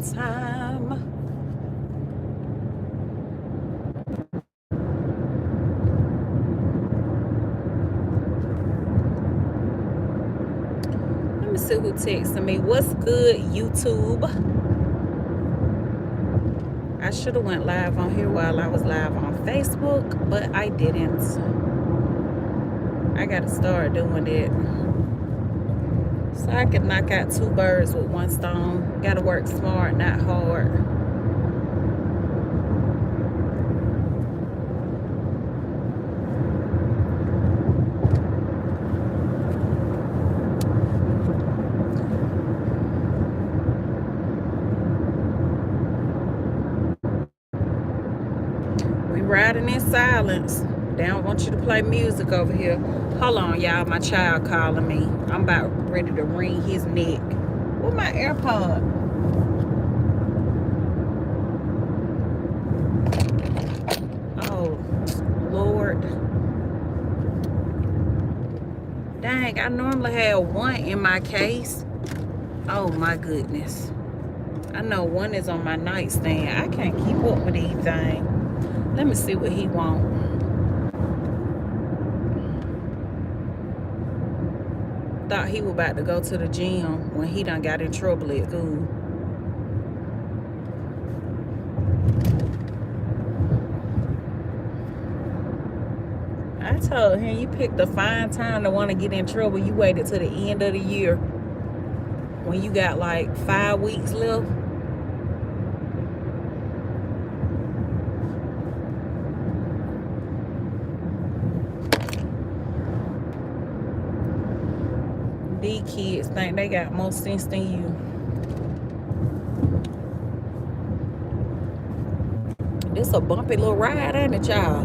time. Let me see who texted me. What's good, YouTube? I should have went live on here while I was live on Facebook, but I didn't. I gotta start doing it so I can knock out 2 birds with 1 stone. Gotta work smart, not hard. We riding in silence. They don't want you to play music over here. Hold on, y'all. My child calling me. I'm about ready to wring his neck. Where's my AirPod? Oh, Lord. Dang, I normally have 1 in my case. Oh, my goodness. I know 1 is on my nightstand. I can't keep up with these things. Let me see what he wants. Thought he was about to go to the gym when he done got in trouble at school. I told him, you picked a fine time to want to get in trouble. You waited till the end of the year when you got like 5 weeks left. These kids think they got more sense than you. This a bumpy little ride, ain't it, y'all?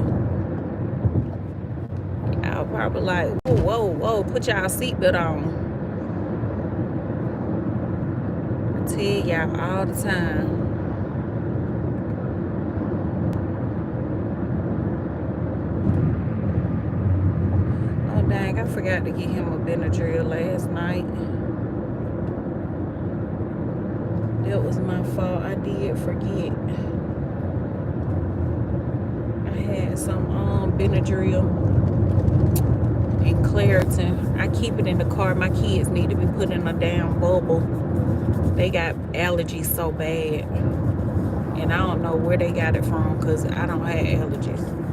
Y'all probably like, whoa, whoa, whoa, put y'all seatbelt on. I tell y'all all the time. Oh, dang, I forgot to get him a Benadryl last night. That was my fault. I did forget. I had some Benadryl and Claritin. I keep it in the car. My kids need to be put in a damn bubble. They got allergies so bad. And I don't know where they got it from because I don't have allergies.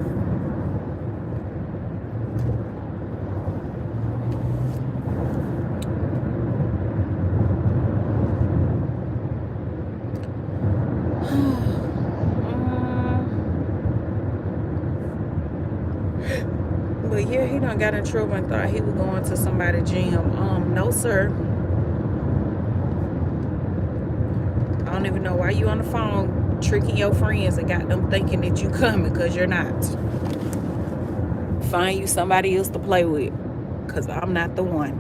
But yeah, he done got in trouble and thought he was going to somebody's gym. No, sir. I don't even know why you on the phone tricking your friends and got them thinking that you coming, because you're not. Find you somebody else to play with, because I'm not the one.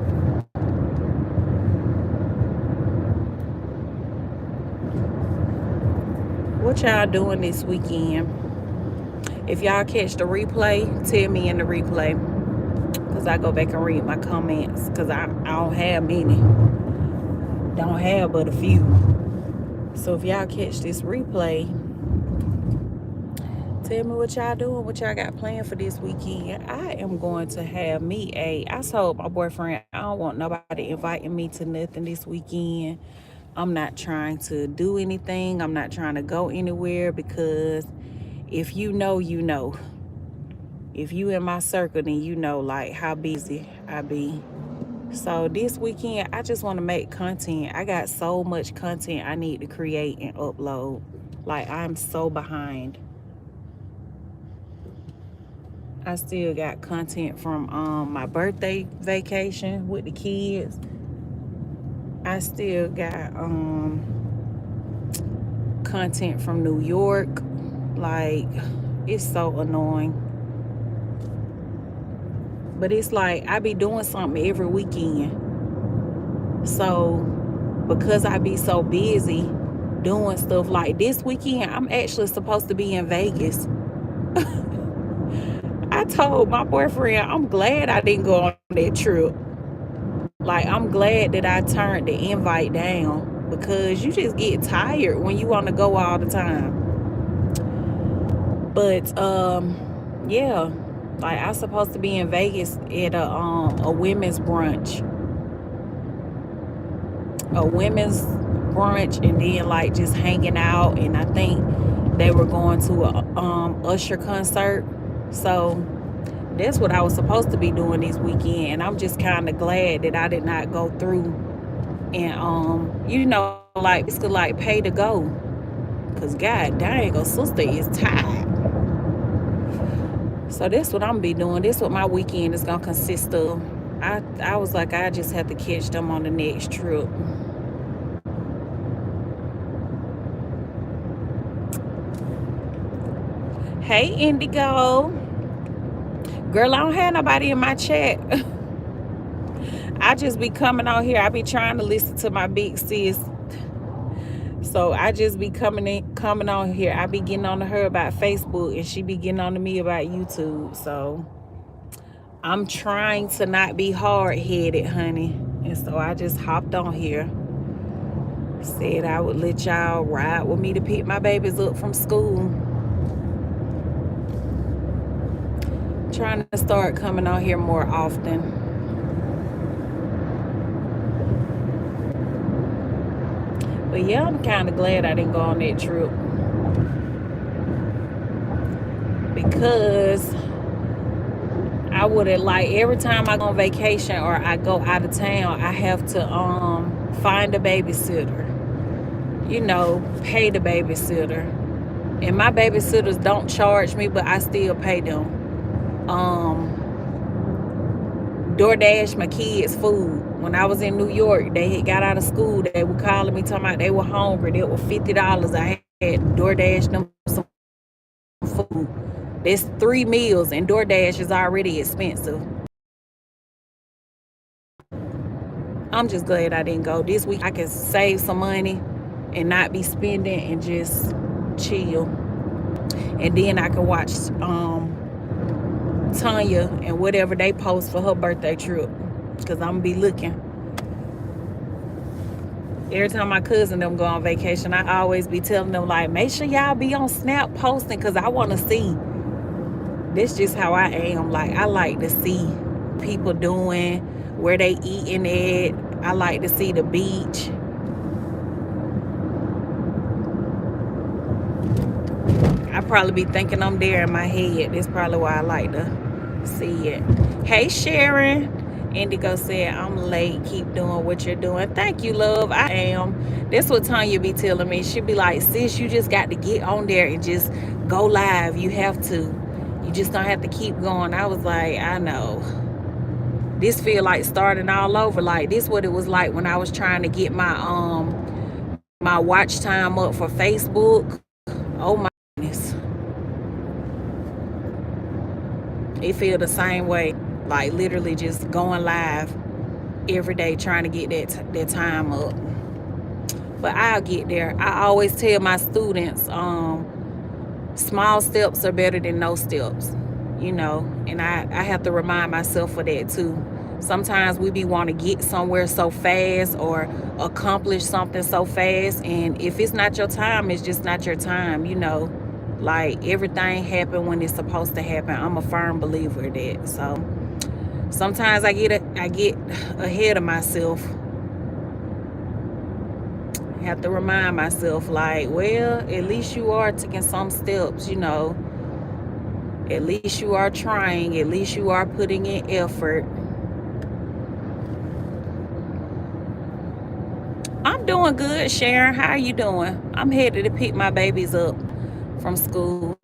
What y'all doing this weekend? If y'all catch the replay, tell me in the replay, because I go back and read my comments, because I don't have many. Don't have but a few. So if y'all catch this replay, tell me what y'all doing, what y'all got planned for this weekend. I am going to have me I told my boyfriend I don't want nobody inviting me to nothing this weekend. I'm not trying to do anything. I'm not trying to go anywhere, because if you know, you know. If you in my circle, then you know like how busy I be. So this weekend, I just want to make content. I got so much content I need to create and upload. Like, I'm so behind. I still got content from my birthday vacation with the kids. I still got content from New York. Like, it's so annoying. But it's like I be doing something every weekend. So because I be so busy doing stuff, like this weekend, I'm actually supposed to be in Vegas. I told my boyfriend I'm glad I didn't go on that trip. Like, I'm glad that I turned the invite down, because you just get tired when you want to go all the time. But yeah, like I supposed to be in Vegas at a women's brunch. And then like just hanging out, and I think they were going to a Usher concert. So that's what I was supposed to be doing this weekend, and I'm just kind of glad that I did not go through and like basically like pay to go, because god dang, a sister is tired. So that's what I'm gonna be doing. That's what my weekend is gonna consist of. I was like, I just have to catch them on the next trip. Hey Indigo, girl, I don't have nobody in my chat. I just be coming on here. I be trying to listen to my big sis. So I just be coming on here. I be getting on to her about Facebook, and she be getting on to me about YouTube. So I'm trying to not be hard-headed, honey. And so I just hopped on here. Said I would let y'all ride with me to pick my babies up from school. Trying to start coming on here more often. But yeah, I'm kind of glad I didn't go on that trip, because I would have, like, every time I go on vacation or I go out of town, I have to find a babysitter, pay the babysitter. And my babysitters don't charge me, but I still pay them. DoorDash my kids food. When I was in New York, they had got out of school, they were calling me talking about they were hungry. They were $50. I had DoorDash them some food. That's 3 meals, and DoorDash is already expensive. I'm just glad I didn't go. This week I can save some money and not be spending and just chill. And then I can watch Tanya and whatever they post for her birthday trip, because I'm gonna be looking. Every time my cousin them go on vacation, I always be telling them, like, make sure y'all be on Snap posting, because I want to see. That's just how I am. Like, I like to see people doing, where they eating at. I like to see the beach. I probably be thinking I'm there in my head. That's probably why I like to see it. Hey Sharon. Indigo said, I'm late. Keep doing what you're doing. Thank you, love. I am. That's what Tanya be telling me. She be like, sis, you just got to get on there and just go live. You have to. You just don't have to keep going. I was like, I know. This feel like starting all over. Like, this what it was like when I was trying to get my my watch time up for Facebook. Oh my goodness. It feel the same way. Like, literally just going live every day trying to get that time up. But I'll get there. I always tell my students, small steps are better than no steps, and I have to remind myself of that too. Sometimes we be want to get somewhere so fast or accomplish something so fast, and if it's not your time, it's just not your time. Like, everything happen when it's supposed to happen. I'm a firm believer of that. So sometimes I get ahead of myself. I have to remind myself, like, well, at least you are taking some steps, at least you are trying, at least you are putting in effort. I'm doing good, Sharon. How are you doing? I'm headed to pick my babies up from school.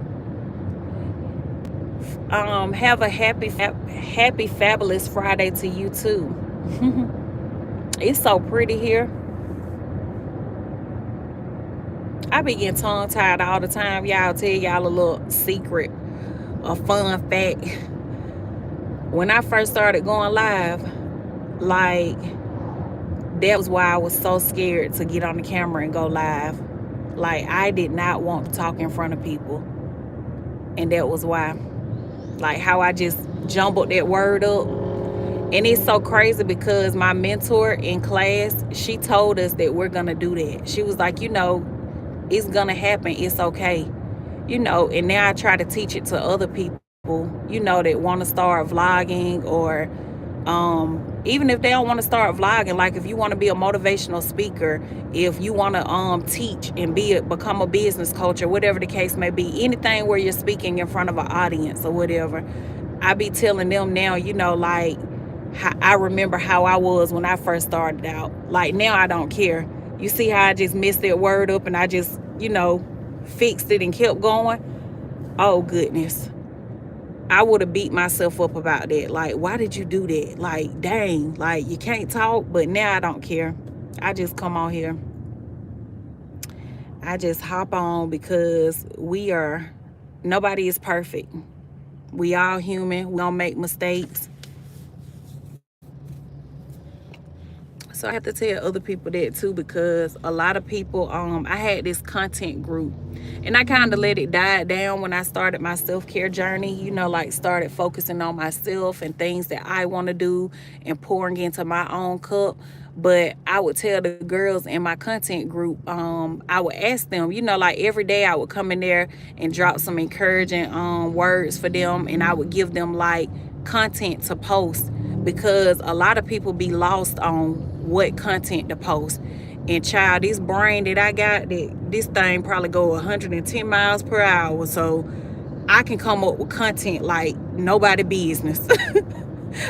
Have a happy fabulous Friday to you too. It's so pretty here. I be getting tongue tied all the time. Y'all, tell y'all a little secret, a fun fact. When I first started going live, like, that was why I was so scared to get on the camera and go live. Like, I did not want to talk in front of people, and that was why. Like, how I just jumbled that word up, And it's so crazy because my mentor in class, she told us that we're gonna do that. She was like, it's gonna happen, it's okay. And now I try to teach it to other people, that want to start vlogging, or even if they don't want to start vlogging, like if you want to be a motivational speaker, if you want to teach and become a business coach, or whatever the case may be, anything where you're speaking in front of an audience or whatever, I be telling them now, like I remember how I was when I first started out. Like now I don't care. You see how I just messed that word up and I just, fixed it and kept going? Oh goodness. I would have beat myself up about that. Like, why did you do that? Like, dang, like you can't talk. But now I don't care. I just come on here. I just hop on because nobody is perfect. We all human. We gonna make mistakes. So I have to tell other people that too, because a lot of people, I had this content group and I kind of let it die down when I started my self-care journey, like started focusing on myself and things that I want to do and pouring into my own cup. But I would tell the girls in my content group, I would ask them, like every day I would come in there and drop some encouraging words for them, and I would give them like content to post, because a lot of people be lost on what content to post. And child, this brain that I got, this thing probably go 110 miles per hour, so I can come up with content like nobody business.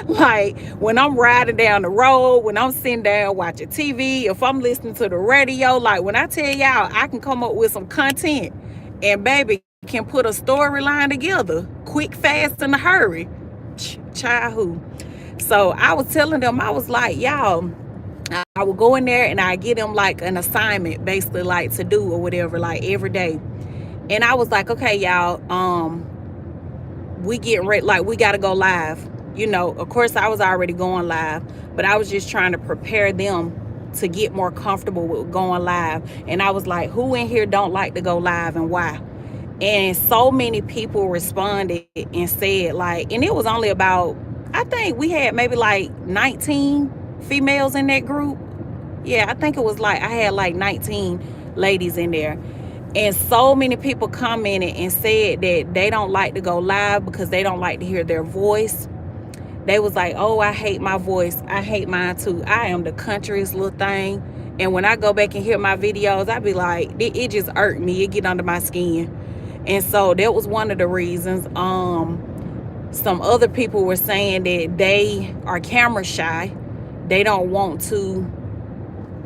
Like when I'm riding down the road, when I'm sitting down watching TV, if I'm listening to the radio, like when I tell y'all I can come up with some content and baby can put a storyline together quick, fast, in a hurry. Child, who? So I was telling them, I was like, y'all, I would go in there and I get them like an assignment, basically like to do or whatever, like every day. And I was like, okay, y'all, we getting ready, like we got to go live. Of course I was already going live, but I was just trying to prepare them to get more comfortable with going live. And I was like, who in here don't like to go live and why? And so many people responded and said like, and it was only about, I think we had maybe like 19 females in that group. Yeah, I think it was like, I had like 19 ladies in there. And so many people commented and said that they don't like to go live because they don't like to hear their voice. They was like, oh, I hate my voice. I hate mine too. I am the countryest little thing. And when I go back and hear my videos, I be like, it just irked me. It get under my skin. And so that was one of the reasons. Some other people were saying that they are camera shy. They don't want to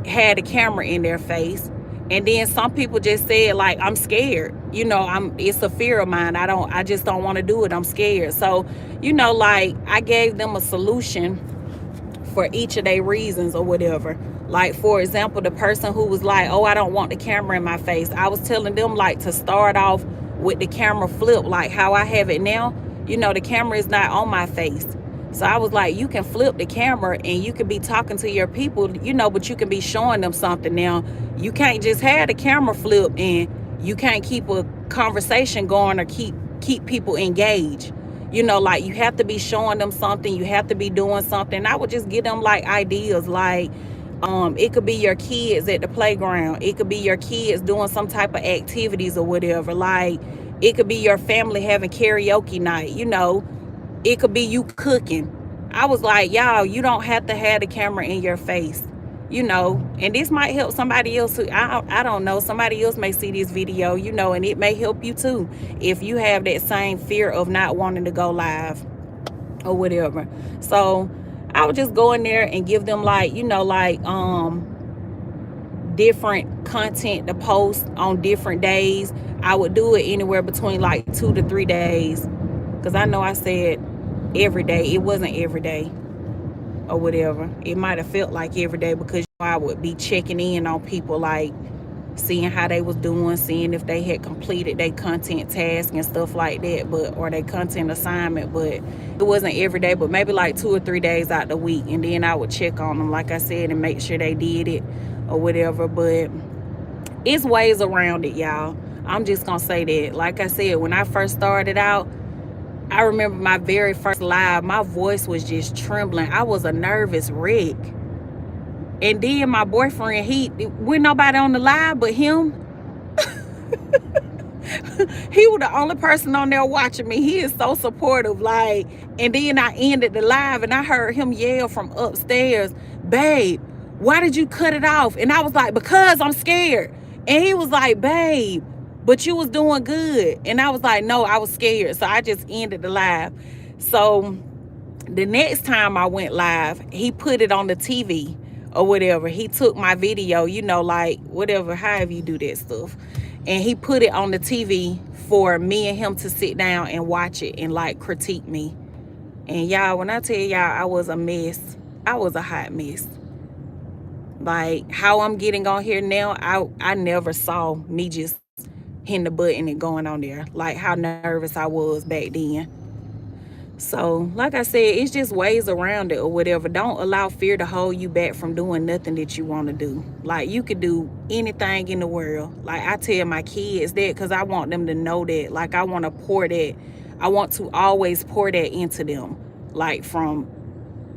have the camera in their face. And then some people just said like, I'm scared. It's a fear of mine. I just don't want to do it. I'm scared. So, like I gave them a solution for each of their reasons or whatever. Like, for example, the person who was like, oh, I don't want the camera in my face. I was telling them like to start off with the camera flip, like how I have it now. The camera is not on my face. So I was like, you can flip the camera and you can be talking to your people, but you can be showing them something. Now, you can't just have the camera flip and you can't keep a conversation going or keep people engaged. Like you have to be showing them something. You have to be doing something. I would just give them like ideas, like it could be your kids at the playground. It could be your kids doing some type of activities or whatever. Like it could be your family having karaoke night, It could be you cooking. I was like, y'all, you don't have to have the camera in your face, and this might help somebody else too. I don't know. Somebody else may see this video, and it may help you too if you have that same fear of not wanting to go live or whatever. So I would just go in there and give them like, different content to post on different days. I would do it anywhere between like 2 to 3 days, because I know I said every day. It wasn't every day or whatever. It might have felt like every day because I would be checking in on people, like seeing how they was doing, seeing if they had completed their content task and stuff like that, or their content assignment. But it wasn't every day, but maybe like 2 or 3 days out the week. And then I would check on them, like I said, and make sure they did it or whatever. But it's ways around it, y'all. I'm just gonna say that. Like I said, when I first started out, I remember my very first live, my voice was just trembling. I was a nervous wreck. And then my boyfriend, with nobody on the live but him, he was the only person on there watching me. He is so supportive. Like, and then I ended the live and I heard him yell from upstairs, babe, why did you cut it off? And I was like, because I'm scared. And he was like, babe, but you was doing good. And I was like, no, I was scared. So I just ended the live. So the next time I went live, he put it on the TV or whatever. He took my video, like whatever, however you do that stuff. And he put it on the TV for me and him to sit down and watch it and like critique me. And y'all, when I tell y'all I was a mess, I was a hot mess. Like how I'm getting on here now, I never saw me just hitting the button and going on there. Like how nervous I was back then. So, like I said, it's just ways around it or whatever. Don't allow fear to hold you back from doing nothing that you want to do. Like, you could do anything in the world. Like, I tell my kids that because I want them to know that. Like, I want to pour that. I want to always pour that into them. Like, from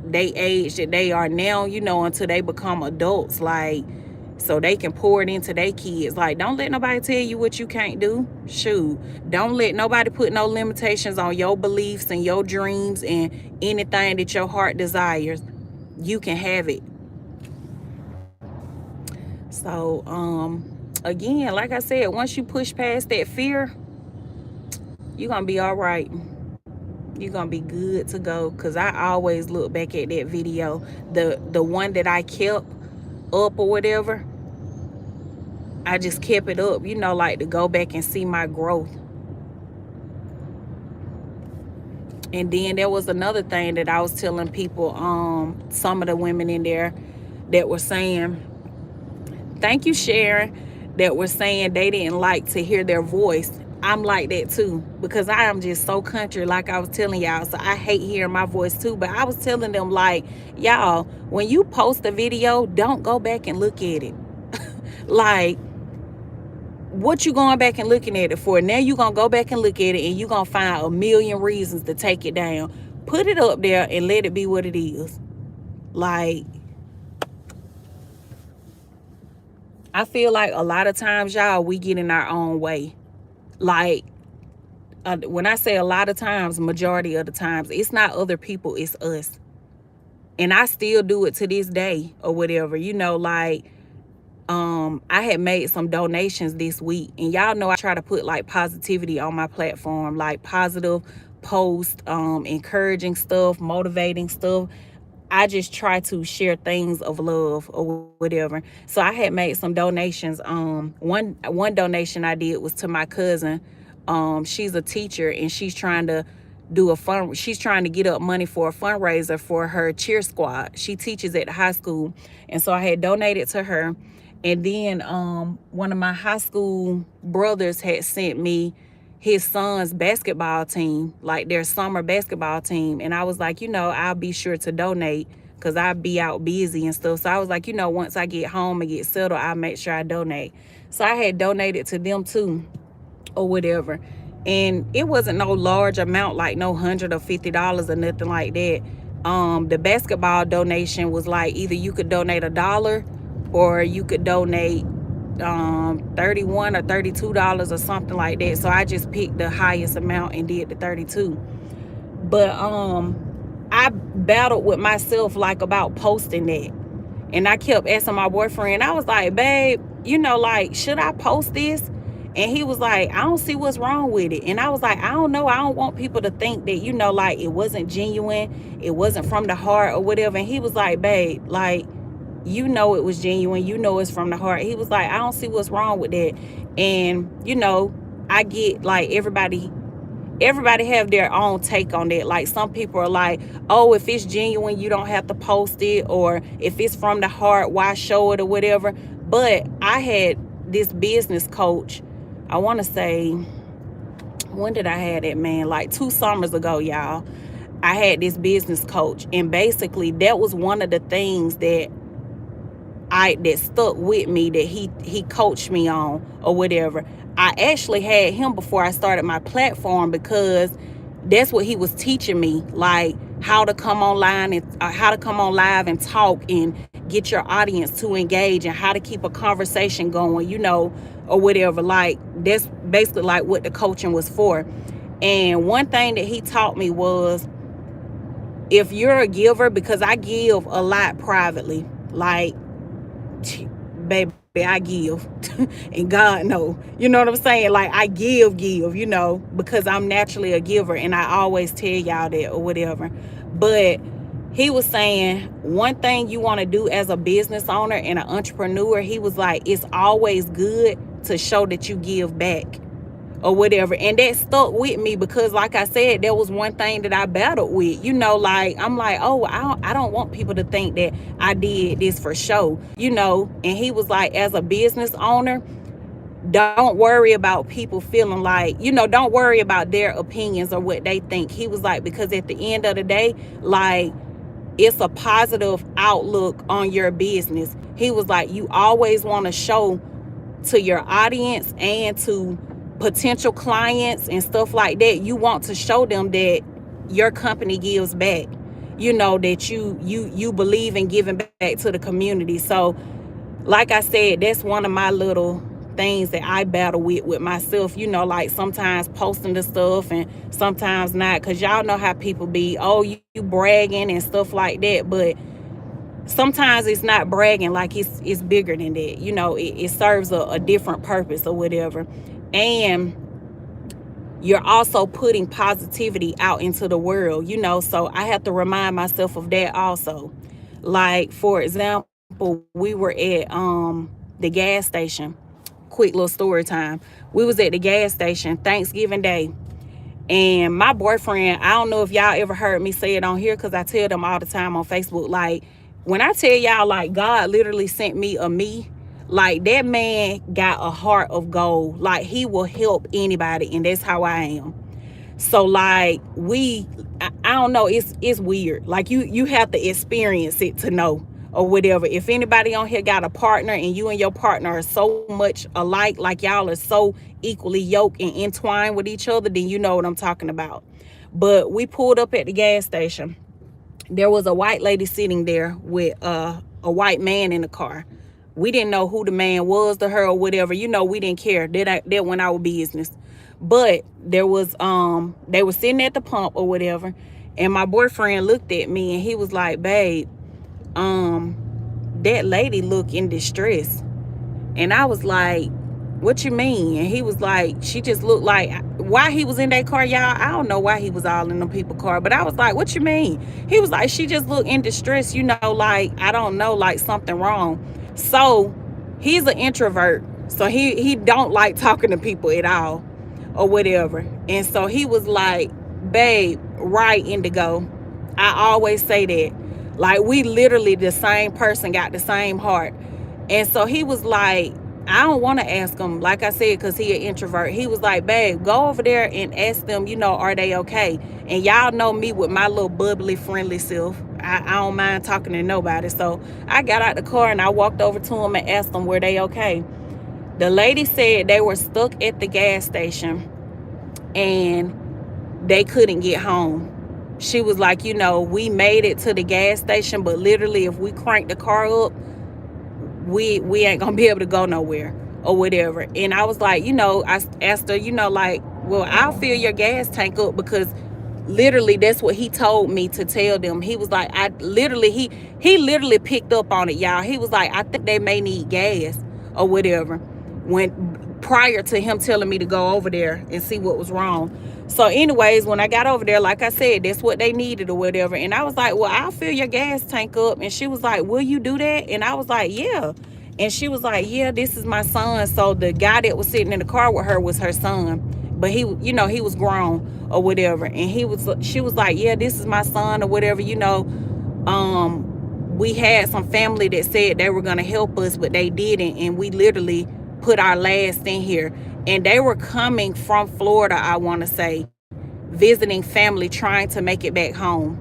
they age that they are now, until they become adults. Like, so they can pour it into their kids. Like, don't let nobody tell you what you can't do. Shoot, don't let nobody put no limitations on your beliefs and your dreams and anything that your heart desires. You can have it. So again, like I said, once you push past that fear, you're gonna be all right. You're gonna be good to go. Because I always look back at that video, the one that I kept up or whatever. I just kept it up, like to go back and see my growth. And then there was another thing that I was telling people, some of the women in there that were saying, thank you, Sharon, that were saying they didn't like to hear their voice. I'm like that too, because I am just so country, like I was telling y'all. So I hate hearing my voice too. But I was telling them, like, y'all, when you post a video, don't go back and look at it. Like, what you going back and looking at it for? Now you gonna go back and look at it and you gonna find a million reasons to take it down. Put it up there and let it be what it is. Like, I feel like a lot of times, y'all, we get in our own way. Like, when I say a lot of times, majority of the times, it's not other people, it's us. And I still do it to this day or whatever, like, I had made some donations this week, and y'all know I try to put like positivity on my platform, like positive posts, encouraging stuff, motivating stuff. I just try to share things of love or whatever. So I had made some donations. One donation I did was to my cousin. She's a teacher and she's trying to she's trying to get up money for a fundraiser for her cheer squad. She teaches at the high school. And so I had donated to her. And then one of my high school brothers had sent me his son's basketball team, like their summer basketball team. And I was like, I'll be sure to donate because I'll be out busy and stuff. So I was like, once I get home and get settled, I'll make sure I donate. So I had donated to them too or whatever. And it wasn't no large amount, like no $100 or $50 or nothing like that. The basketball donation was like either you could donate $1 or you could donate $31 or $32 or something like that. So I just picked the highest amount and did the 32. But I battled with myself like about posting that. And I kept asking my boyfriend, I was like, babe, like, should I post this? And he was like, I don't see what's wrong with it. And I was like, I don't know. I don't want people to think that, like it wasn't genuine. It wasn't from the heart or whatever. And he was like, babe, like, it was genuine. It's from the heart. He was like, I don't see what's wrong with that. And, I get like everybody have their own take on that. Like some people are like, oh, if it's genuine, you don't have to post it. Or if it's from the heart, why show it or whatever. But I had this business coach, I want to say, when did I have that, man? Like 2 summers ago, y'all. I had this business coach. And basically that was one of the things that stuck with me, that he coached me on or whatever. I actually had him before I started my platform because that's what he was teaching me, like how to come online and how to come on live and talk and get your audience to engage and how to keep a conversation going, or whatever. Like that's basically like what the coaching was for. And one thing that he taught me was, if you're a giver, because I give a lot privately, like, baby, I give and God know, you know what I'm saying? Like I give, because I'm naturally a giver, and I always tell y'all that or whatever. But he was saying, one thing you want to do as a business owner and an entrepreneur, he was like, it's always good to show that you give back or whatever. And that stuck with me because, like I said, there was one thing that I battled with, like I'm like, oh, I don't want people to think that I did this for show, and he was like, as a business owner, don't worry about people feeling like, don't worry about their opinions or what they think. He was like, because at the end of the day, like, it's a positive outlook on your business. He was like, you always want to show to your audience and to potential clients and stuff like that, you want to show them that your company gives back, that you believe in giving back to the community. So like I said, that's one of my little things that I battle with myself, like sometimes posting the stuff and sometimes not, because y'all know how people be, oh, you bragging and stuff like that. But sometimes it's not bragging, like it's bigger than that, it serves a different purpose or whatever. And you're also putting positivity out into the world, so I have to remind myself of that also. Like, for example, we were at the gas station. Quick little story time. We was at the gas station Thanksgiving Day, and my boyfriend, I don't know if y'all ever heard me say it on here, because I tell them all the time on Facebook, like, when I tell y'all, like, God literally sent me a me, like, that man got a heart of gold. Like, he will help anybody, and that's how I am. So, like, I don't know, it's weird. Like, you have to experience it to know or whatever. If anybody on here got a partner and you and your partner are so much alike, like y'all are so equally yoked and entwined with each other, then you know what I'm talking about. But we pulled up at the gas station. There was a white lady sitting there with a white man in the car. We didn't know who the man was to her or whatever. We didn't care. That went our business. But there was they were sitting at the pump or whatever, and my boyfriend looked at me and he was like, babe, that lady look in distress. And I was like, what you mean? And he was like, she just looked like, why he was in that car, y'all, I don't know why he was all in them people's car, but I was like, what you mean? He was like, she just looked in distress, like, I don't know, like something wrong. So he's an introvert, so he don't like talking to people at all or whatever. And so he was like, babe, right, Indigo, I always say that, like, we literally the same person, got the same heart. And so he was like, I don't want to ask him, like I said, because he an introvert. He was like, babe, go over there and ask them, are they okay? And y'all know me with my little bubbly, friendly self. I don't mind talking to nobody. So I got out the car and I walked over to them and asked them, were they okay? The lady said they were stuck at the gas station and they couldn't get home. She was like, we made it to the gas station, but literally if we crank the car up, we ain't gonna be able to go nowhere or whatever. And I was like, I asked her, like, well, I'll fill your gas tank up, because literally that's what he told me to tell them. He was like, he literally picked up on it, y'all. He was like, I think they may need gas or whatever, prior to him telling me to go over there and see what was wrong. So anyways, when I got over there, like I said, that's what they needed or whatever. And I was like, well, I'll fill your gas tank up. And she was like, will you do that? And I was like, yeah. And she was like, yeah, this is my son. So the guy that was sitting in the car with her was her son, but he was grown or whatever. And she was like, yeah, this is my son or whatever. We had some family that said they were going to help us, but they didn't. And we literally put our last in here. And they were coming from Florida, I want to say, visiting family, trying to make it back home.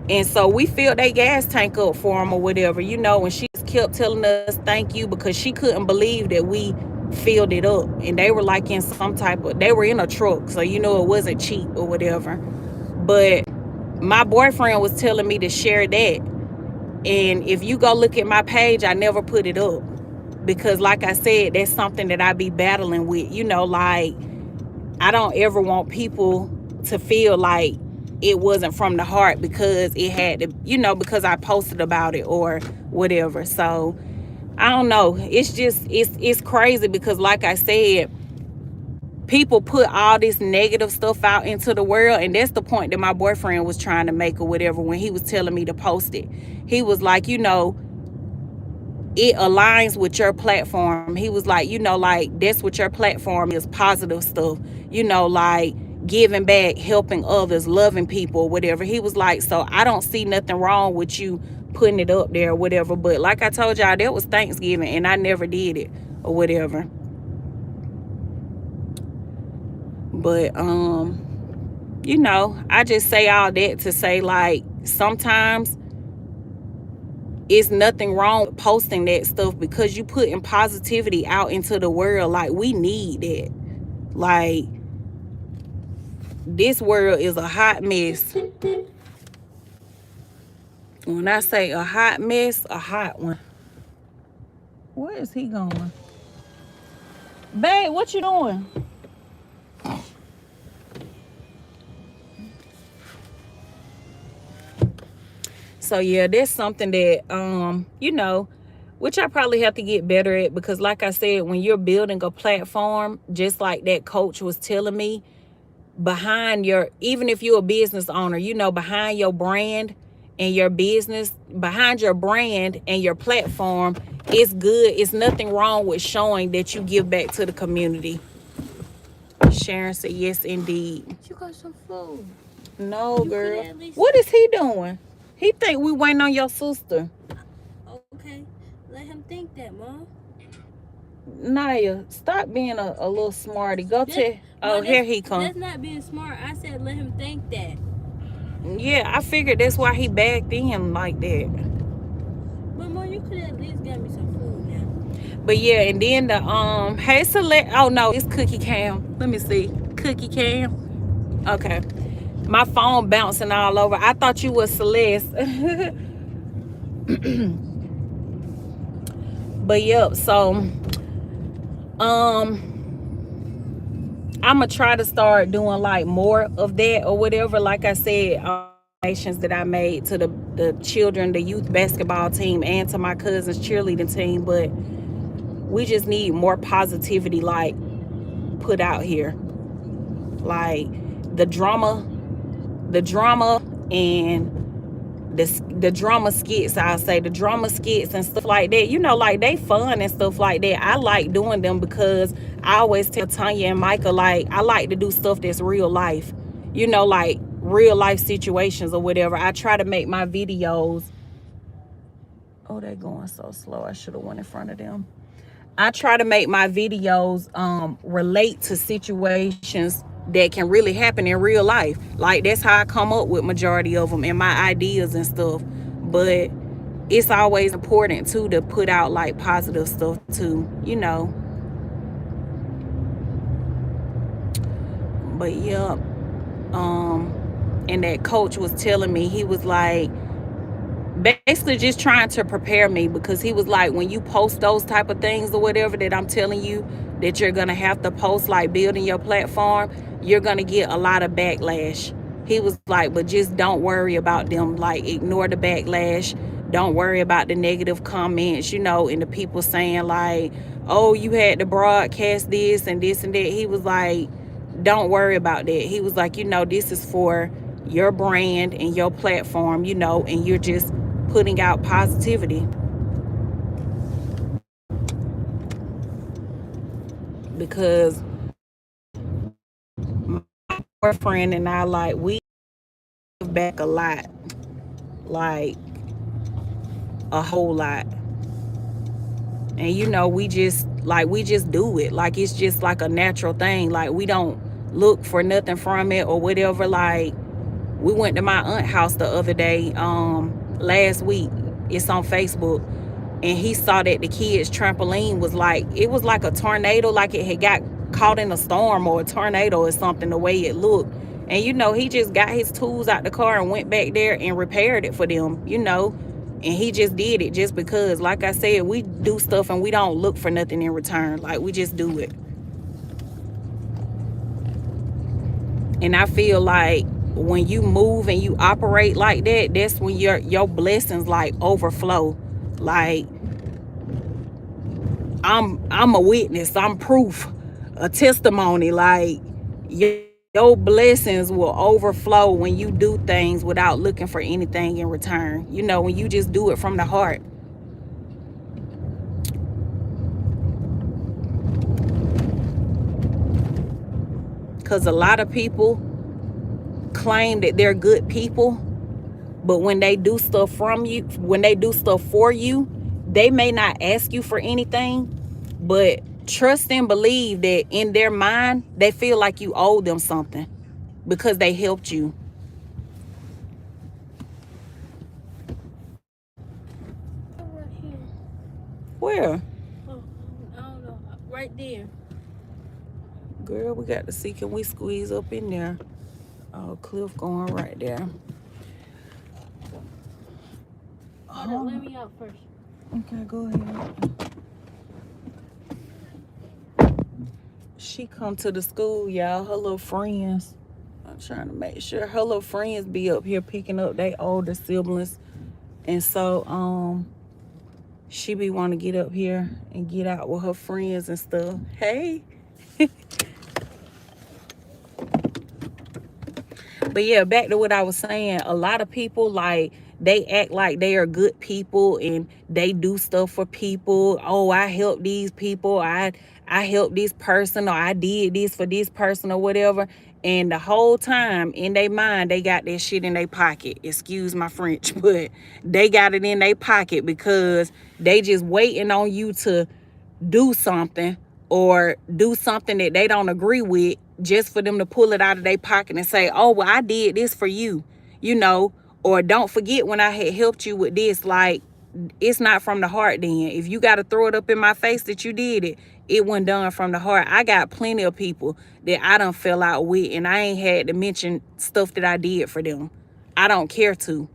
And so we filled their gas tank up for them or whatever, and she just kept telling us thank you, because she couldn't believe that we filled it up, and they were like in some type of, they were in a truck, so you know it wasn't cheap or whatever. But my boyfriend was telling me to share that, and if you go look at my page, I never put it up because, like I said, that's something that I be battling with. You know, like, I don't ever want people to feel like it wasn't from the heart because it had to, you know, because I posted about it or whatever. So I don't know. It's just, it's crazy because, like I said, people put all this negative stuff out into the world, and that's the point that my boyfriend was trying to make or whatever when he was telling me to post it. He was like, you know, it aligns with your platform. He was like, you know, like, that's what your platform is, positive stuff, you know, like giving back, helping others, loving people or whatever. He was like, so I don't see nothing wrong with you putting it up there or whatever. But like I told y'all, that was Thanksgiving and I never did it or whatever. But you know, I just say all that to say, like, sometimes it's nothing wrong with posting that stuff because you putting positivity out into the world. Like, we need that. Like, this world is a hot mess. When I say a hot mess, a hot one. Where is he going? Babe, what you doing? So yeah, that's something that you know, which I probably have to get better at, because like I said, when you're building a platform, just like that coach was telling me, behind your, even if you're a business owner, you know, behind your brand and your business, behind your brand and your platform, it's good. It's nothing wrong with showing that you give back to the community. Sharon said, yes, indeed. You got some food. No, girl. What is he doing? He think we waiting on your sister. Okay, let him think that, Mom. Naya, stop being a little smarty. Go to. Oh, here he comes. That's not being smart. I said let him think that. Yeah, I figured that's why he backed in like that. But Mom, you could at least get me some food now. But yeah, and then the hey select. Oh no, it's Cookie Cam. Let me see, Cookie Cam. Okay, my phone bouncing all over. I thought you was Celeste. But yep. So I'm gonna try to start doing like more of that or whatever. Like I said, donations that I made to the children, the youth basketball team, and to my cousin's cheerleading team. But we just need more positivity, like, put out here. Like, the drama and the drama skits, I'll say, the drama skits and stuff like that, you know, like, they fun and stuff like that. I like doing them because I always tell Tanya and Micah, like, I like to do stuff that's real life, you know, like real life situations or whatever. I try to make my videos. Oh, they're going so slow. I should have went in front of them. I try to make my videos relate to situations that can really happen in real life. Like, that's how I come up with majority of them and my ideas and stuff. But it's always important too to put out like positive stuff too, you know. But yeah, and that coach was telling me, he was like, basically just trying to prepare me, because he was like, when you post those type of things or whatever that I'm telling you that you're gonna have to post, like building your platform, you're gonna get a lot of backlash. He was like, but just don't worry about them. Like, ignore the backlash. Don't worry about the negative comments, you know, and the people saying like, oh, you had to broadcast this and this and that. He was like, don't worry about that. He was like, you know, this is for your brand and your platform, you know, and you're just putting out positivity. Because my boyfriend and I, like, we give back a lot, like a whole lot. And you know, we just do it. Like, it's just like a natural thing. Like, we don't look for nothing from it or whatever. Like, we went to my aunt's house the other day, last week. It's on Facebook. and he saw that the kid's trampoline was like, it was like a tornado, like it had got caught in a storm or a tornado or something, the way it looked. And he just got his tools out the car and went back there and repaired it for them, and he just did it just because, like I said, we do stuff and we don't look for nothing in return. Like, we just do it. And I feel like when you move and you operate like that, that's when your blessings like overflow. Like, I'm a witness, I'm proof, a testimony. Like, your blessings will overflow when you do things without looking for anything in return. When you just do it from the heart. Because a lot of people claim that they're good people, but when they do stuff for you, they may not ask you for anything, but trust and believe that in their mind, they feel like you owe them something because they helped you. Right here. Where? Oh, I don't know. Right there. Girl, we got to see, can we squeeze up in there? Oh, Cliff going right there. Hold on, let me out first. Okay, go ahead. She come to the school, y'all, her little friends. I'm trying to make sure her little friends be up here picking up their older siblings. And so, she be want to get up here and get out with her friends and stuff. Hey. But yeah, back to what I was saying. A lot of people, like, they act like they are good people and they do stuff for people. Oh, I helped these people. I helped this person, or I did this for this person or whatever. And the whole time in their mind, they got that shit in their pocket. Excuse my French, but they got it in their pocket because they just waiting on you to do something or do something that they don't agree with, just for them to pull it out of their pocket and say, oh, well, I did this for you, or don't forget when I had helped you with this. Like, it's not from the heart then. If you got to throw it up in my face that you did it, it wasn't done from the heart. I got plenty of people that I done fell out with, and I ain't had to mention stuff that I did for them. I don't care to.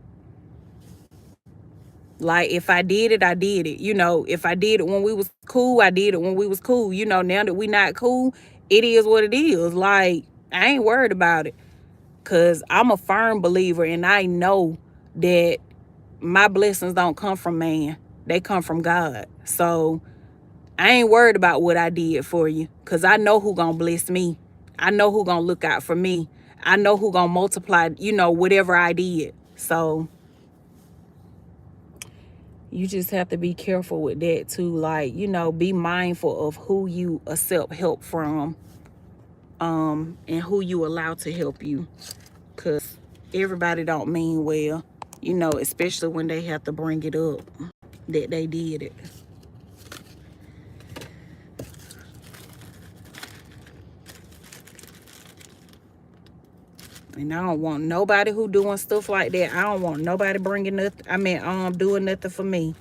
Like, if I did it, I did it. If I did it when we was cool, I did it when we was cool. Now that we not cool, it is what it is. Like, I ain't worried about it. Because I'm a firm believer, and I know that my blessings don't come from man. They come from God. So I ain't worried about what I did for you, because I know who gonna bless me. I know who gonna look out for me. I know who gonna multiply, whatever I did. So you just have to be careful with that too. Like, be mindful of who you accept help from, and who you allow to help you. Because everybody don't mean well, especially when they have to bring it up that they did it. And I don't want nobody who doing stuff like that. I don't want nobody bringing nothing. Doing nothing for me.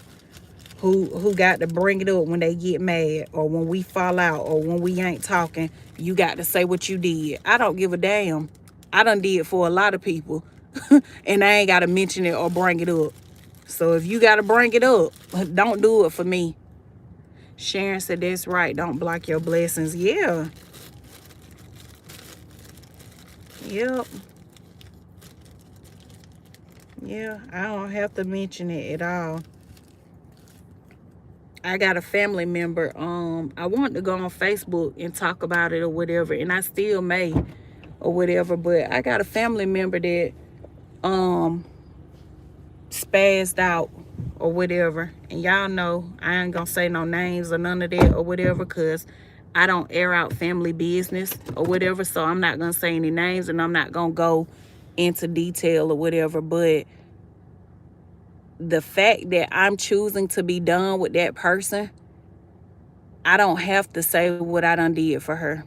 Who got to bring it up when they get mad, or when we fall out, or when we ain't talking. You got to say what you did. I don't give a damn. I done did for a lot of people, and I ain't got to mention it or bring it up. So if you got to bring it up, don't do it for me. Sharon said that's right. Don't block your blessings. Yeah. Yep. Yeah, I don't have to mention it at all. I got a family member. I wanted to go on Facebook and talk about it or whatever, and I still may or whatever. But I got a family member that spazzed out or whatever, and y'all know I ain't gonna say no names or none of that or whatever, because I don't air out family business or whatever. So I'm not gonna say any names, and I'm not gonna go into detail or whatever. But the fact that I'm choosing to be done with that person, I don't have to say what I done did for her.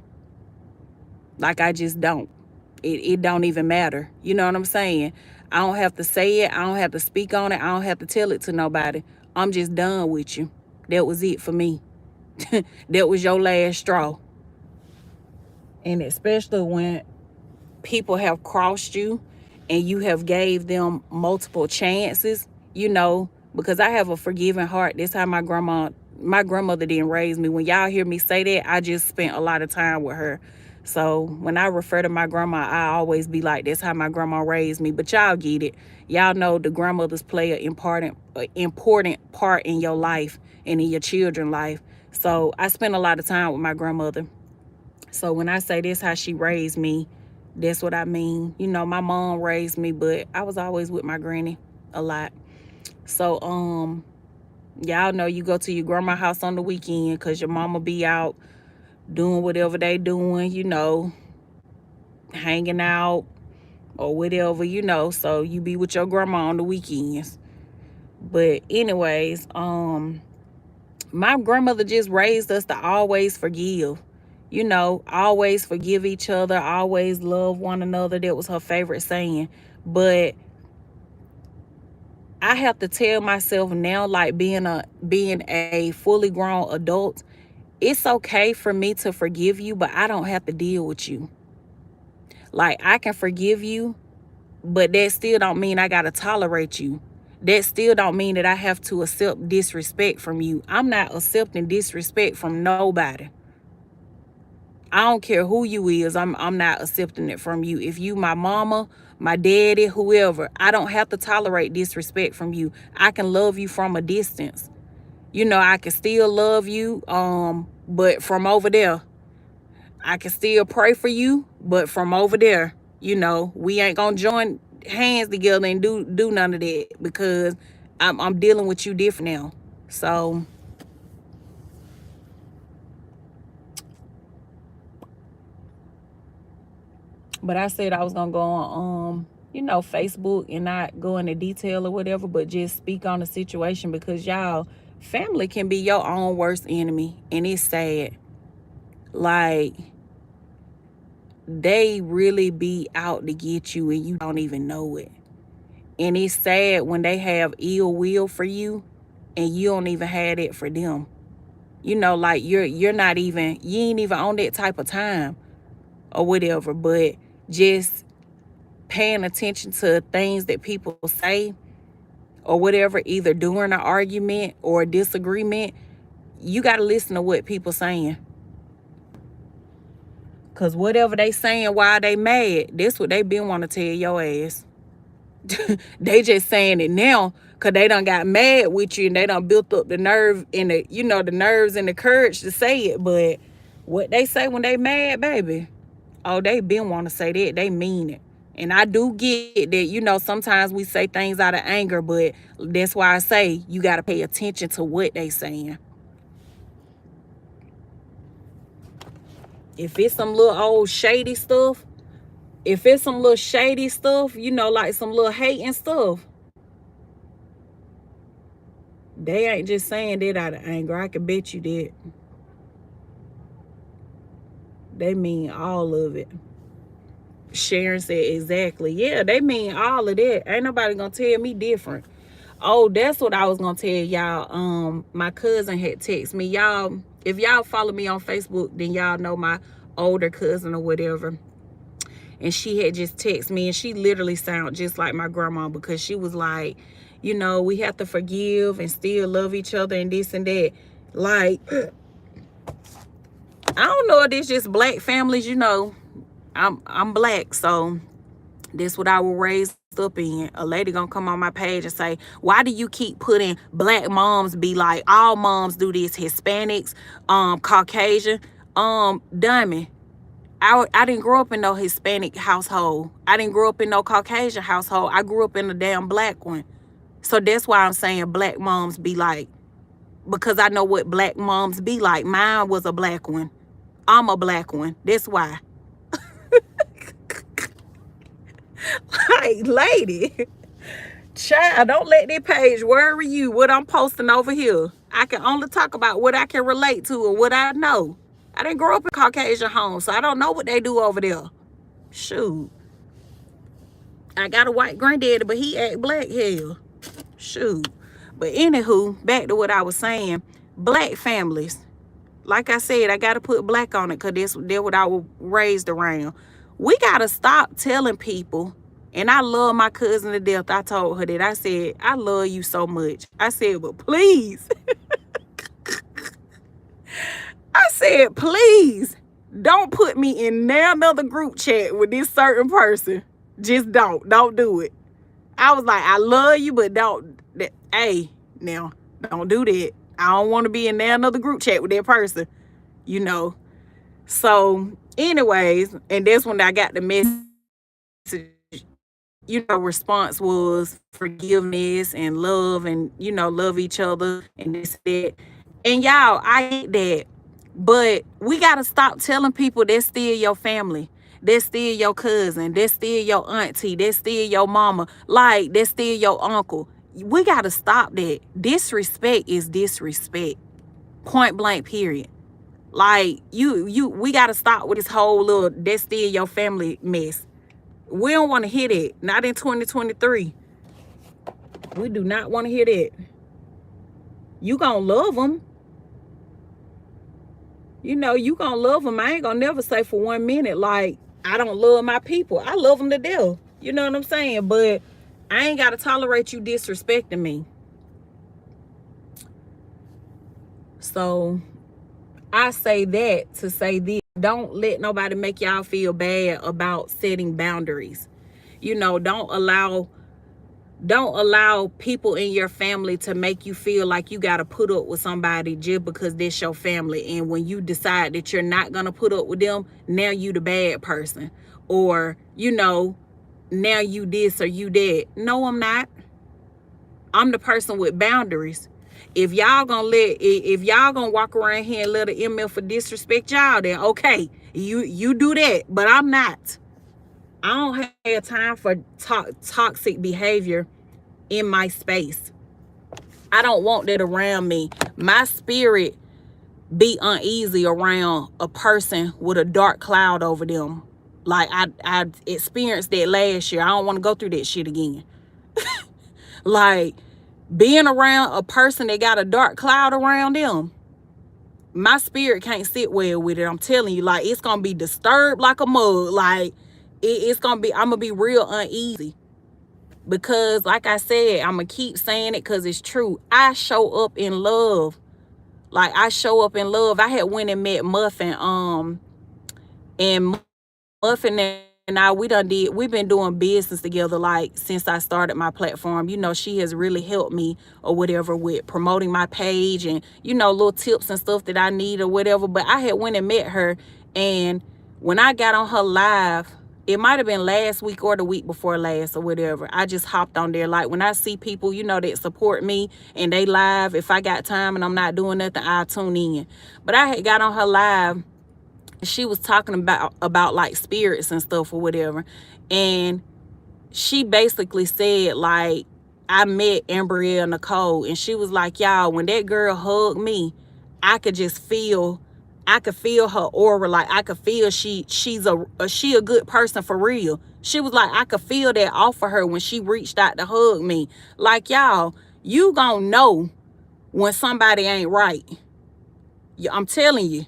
Like, I just don't. It don't even matter. You know what I'm saying? I don't have to say it. I don't have to speak on it. I don't have to tell it to nobody. I'm just done with you. That was it for me. That was your last straw. And especially when people have crossed you and you have gave them multiple chances, you know, because I have a forgiving heart. That's how my grandmother didn't raise me. When y'all hear me say that, I just spent a lot of time with her. So when I refer to my grandma, I always be like, that's how my grandma raised me. But y'all get it. Y'all know the grandmothers play an important part in your life and in your children's life. So I spent a lot of time with my grandmother. So when I say this how she raised me, that's what I mean. You know, my mom raised me, but I was always with my granny a lot. So y'all know you go to your grandma's house on the weekend because your mama be out doing whatever they doing, you know, hanging out or whatever, you know. So you be with your grandma on the weekends. But anyways, my grandmother just raised us to always forgive. You know, always forgive each other, always love one another. That was her favorite saying. But I have to tell myself now, like being a fully grown adult, it's okay for me to forgive you, but I don't have to deal with you. Like I can forgive you, but that still don't mean I gotta tolerate you. That still don't mean that I have to accept disrespect from you. I'm not accepting disrespect from nobody. I don't care who you is. I'm not accepting it from you. If you my mama, my daddy, whoever, I don't have to tolerate disrespect from you. I can love you from a distance. You know, I can still love you, but from over there. I can still pray for you, but from over there, you know, we ain't gonna join hands together and do none of that because I'm dealing with you different now. So but I said I was gonna go on you know, Facebook and not go into detail or whatever, but just speak on the situation because y'all, family can be your own worst enemy, and it's sad. Like they really be out to get you and you don't even know it. And it's sad when they have ill will for you and you don't even have it for them. You know, like you're not even, you ain't even on that type of time or whatever, but just paying attention to things that people say or whatever, either during an argument or a disagreement, you got to listen to what people saying. Because whatever they saying while they mad, that's what they been want to tell your ass. They just saying it now because they done got mad with you and they done built up the nerve and the, you know, the nerves and the courage to say it. But what they say when they mad, baby, oh, they been want to say that. They mean it. And I do get that, you know, sometimes we say things out of anger, but that's why I say you got to pay attention to what they saying. If it's some little old shady stuff, you know, like some little hating stuff, they ain't just saying that out of anger. I can bet you that. They mean all of it. Sharon said exactly. Yeah, they mean all of that. Ain't nobody gonna tell me different. Oh, that's what I was gonna tell y'all. My cousin had texted me. Y'all, if y'all follow me on Facebook, then y'all know my older cousin or whatever. And she had just texted me, and she literally sounded just like my grandma because she was like, you know, we have to forgive and still love each other and this and that. Like, I don't know if it's just black families, you know. I'm black, so that's what I was raised up in. A lady gonna come on my page and say, why do you keep putting black moms be like, all moms do this, Hispanics, Caucasian, dummy. I didn't grow up in no Hispanic household. I didn't grow up in no Caucasian household. I grew up in a damn black one. So that's why I'm saying black moms be like, because I know what black moms be like. Mine was a black one. I'm a black one. That's why. Like, lady, child, don't let that page worry you what I'm posting over here. I can only talk about what I can relate to or what I know. I didn't grow up in Caucasian homes, so I don't know what they do over there. Shoot. I got a white granddaddy, but he act black. Hell. Shoot. But anywho, back to what I was saying. Black families. Like I said, I got to put black on it because that's what I was raised around. We got to stop telling people, and I love my cousin to death. I told her that. I said, I love you so much. I said, but please. I said, please don't put me in another group chat with this certain person. Just don't do it. I was like, I love you, but don't, hey, now, don't do that. I don't want to be in another group chat with that person, you know. So, anyways, and that's when I got the message, you know, response was forgiveness and love and, you know, love each other and this, that. And y'all, I hate that. But we got to stop telling people that's still your family. That's still your cousin. That's still your auntie. That's still your mama. Like, that's still your uncle. We got to stop that. Disrespect is disrespect. Point blank, period. Like, we got to stop with this whole little, that's still your family mess. We don't want to hear that. Not in 2023. We do not want to hear that. You gonna love them. You know, you gonna love them. I ain't gonna never say for 1 minute, like, I don't love my people. I love them to death. You know what I'm saying? But I ain't gotta tolerate you disrespecting me. So I say that to say this. Don't let nobody make y'all feel bad about setting boundaries. You know, don't allow people in your family to make you feel like you got to put up with somebody just because that's your family. And when you decide that you're not going to put up with them, now you the bad person. Or, you know, now you this or you that. No, I'm not. I'm the person with boundaries. If y'all gonna walk around here and let an MF for disrespect y'all, then okay, you do that. But I'm not. I don't have time for toxic behavior in my space. I don't want that around me. My spirit be uneasy around a person with a dark cloud over them. Like I experienced that last year. I don't want to go through that shit again. Like, being around a person that got a dark cloud around them, my spirit can't sit well with it. I'm telling you, like, it's gonna be disturbed like a mug. Like, I'm gonna be real uneasy. Because, like I said, I'm gonna keep saying it because it's true. I show up in love. Like, I show up in love. I had went and met Muffin, and Muffin and I, we've been doing business together, like, since I started my platform. You know, she has really helped me or whatever with promoting my page and, you know, little tips and stuff that I need or whatever. But I had went and met her, and when I got on her live, it might have been last week or the week before last or whatever, I just hopped on there. Like, when I see people, you know, that support me and they live, if I got time and I'm not doing nothing, I'll tune in. But I had got on her live. She was talking about like spirits and stuff or whatever, and she basically said, like, I met Ambrielle Nicole, and she was like, y'all, when that girl hugged me, I could feel her aura. Like, I could feel she a good person for real. She was like, I could feel that off of her when she reached out to hug me. Like, y'all, you gonna know when somebody ain't right. I'm telling you.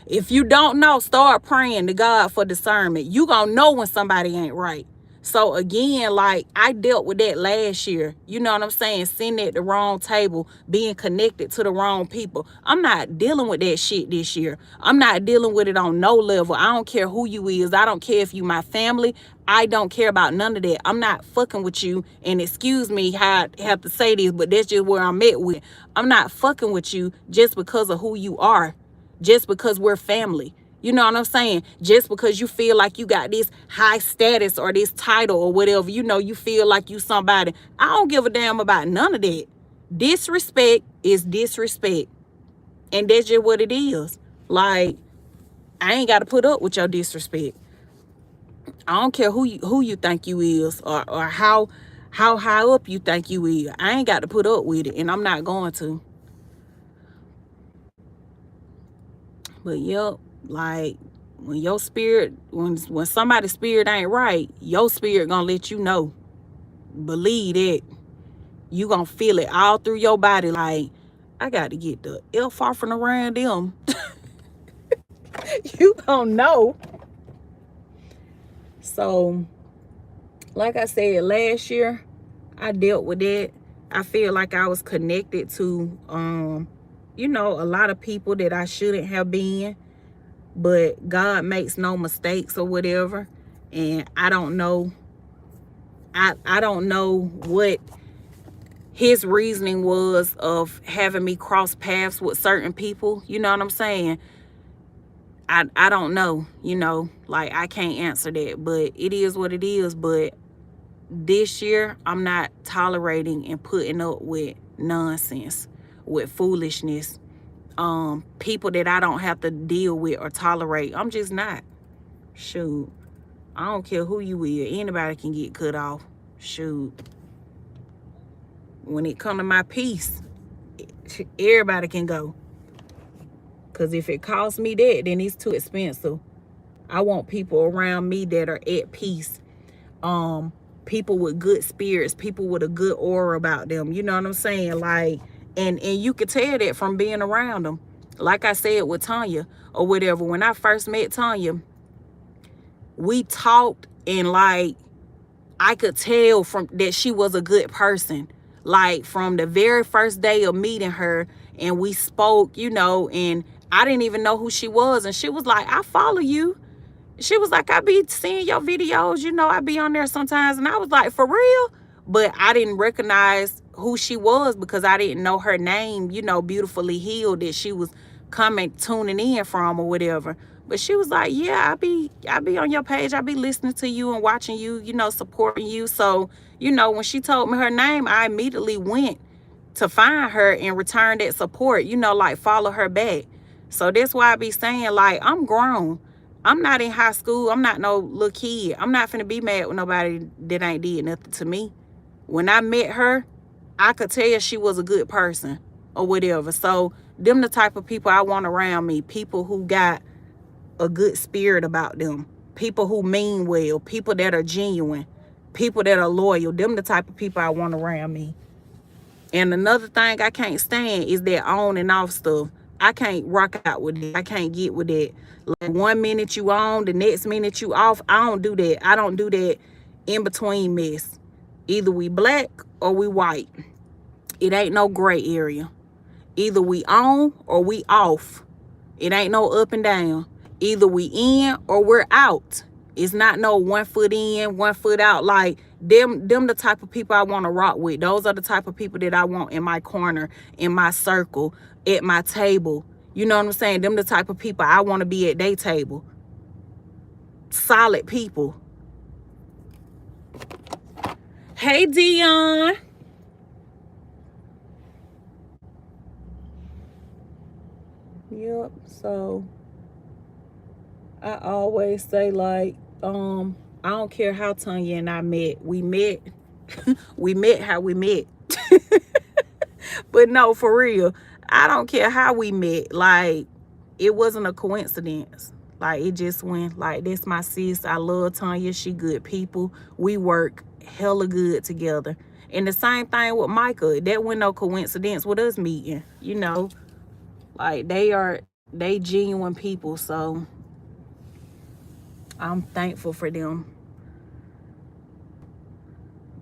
If you don't know, start praying to God for discernment. You gonna know when somebody ain't right. So again, like, I dealt with that last year. You know what I'm saying? Sitting at the wrong table, being connected to the wrong people. I'm not dealing with that shit this year. I'm not dealing with it on no level. I don't care who you is. I don't care if you my family. I don't care about none of that. I'm not fucking with you. And excuse me how I have to say this, but that's just where I'm at with. I'm not fucking with you just because of who you are. Just because we're family. You know what I'm saying? Just because you feel like you got this high status or this title or whatever, you know, you feel like you somebody. I don't give a damn about none of that. Disrespect is disrespect. And that's just what it is. Like, I ain't got to put up with your disrespect. I don't care who you think you is or how high up you think you is. I ain't got to put up with it, and I'm not going to. But yep, like, when your spirit, when somebody's spirit ain't right, your spirit gonna let you know. Believe that. You gonna feel it all through your body. Like, I got to get the F off from around them. You gonna know. So, like I said, last year, I dealt with it. I feel like I was connected to, a lot of people that I shouldn't have been. But God makes no mistakes or whatever. And I don't know. I don't know what his reasoning was of having me cross paths with certain people. You know what I'm saying? I don't know, like I can't answer that, but it is what it is. But this year, I'm not tolerating and putting up with nonsense, with foolishness, people that I don't have to deal with or tolerate. I'm just not. Shoot. I don't care who you is. Anybody can get cut off. Shoot. When it come to my peace, everybody can go. Because if it costs me that, then it's too expensive. I want people around me that are at peace. People with good spirits, people with a good aura about them. You know what I'm saying? Like, and you could tell that from being around them. Like I said with Tanya or whatever, when I first met Tanya, we talked, and like I could tell from that she was a good person. Like from the very first day of meeting her, and we spoke, and I didn't even know who she was, and she was like, I follow you. She was like, I be seeing your videos, I be on there sometimes. And I was like, for real? But I didn't recognize who she was because I didn't know her name, Beautifully Healed, that she was tuning in from or whatever. But she was like, yeah, I be on your page. I be listening to you and watching you, supporting you. So, when she told me her name, I immediately went to find her and return that support, like follow her back. So that's why I be saying, like, I'm grown. I'm not in high school. I'm not no little kid. I'm not finna be mad with nobody that ain't did nothing to me. When I met her, I could tell she was a good person or whatever. So them the type of people I want around me. People who got a good spirit about them. People who mean well. People that are genuine. People that are loyal. Them the type of people I want around me. And another thing I can't stand is that on and off stuff. I can't rock out with it. I can't get with it. Like 1 minute you on, the next minute you off. I don't do that. I don't do that in between mess. Either we black or we white. It ain't no gray area. Either we on or we off. It ain't no up and down. Either we in or we're out. It's not no 1 foot in, 1 foot out. Like them the type of people I want to rock with. Those are the type of people that I want in my corner, in my circle, at my table. You know what I'm saying? Them the type of people I want to be at their table. Solid people. Hey, Dion. Yep. So I always say, like, I don't care how Tanya and I met. We met how we met. But no, for real, I don't care how we met. Like, it wasn't a coincidence. Like, it just went like, this my sis. I love Tanya. She good people. We work hella good together. And the same thing with Micah. That wasn't no coincidence with us meeting. Like, they genuine people. So I'm thankful for them.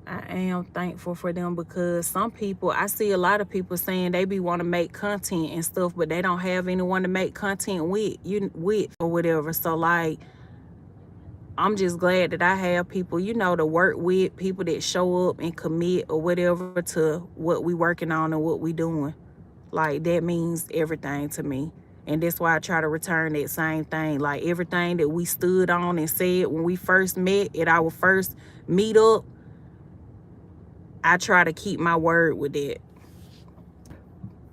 I am thankful for them, because some people, I see a lot of people saying they be want to make content and stuff, but they don't have anyone to make content with or whatever. So like, I'm just glad that I have people, to work with, people that show up and commit or whatever to what we working on and what we doing. Like, that means everything to me. And that's why I try to return that same thing. Like, everything that we stood on and said when we first met at our first meetup, I try to keep my word with it.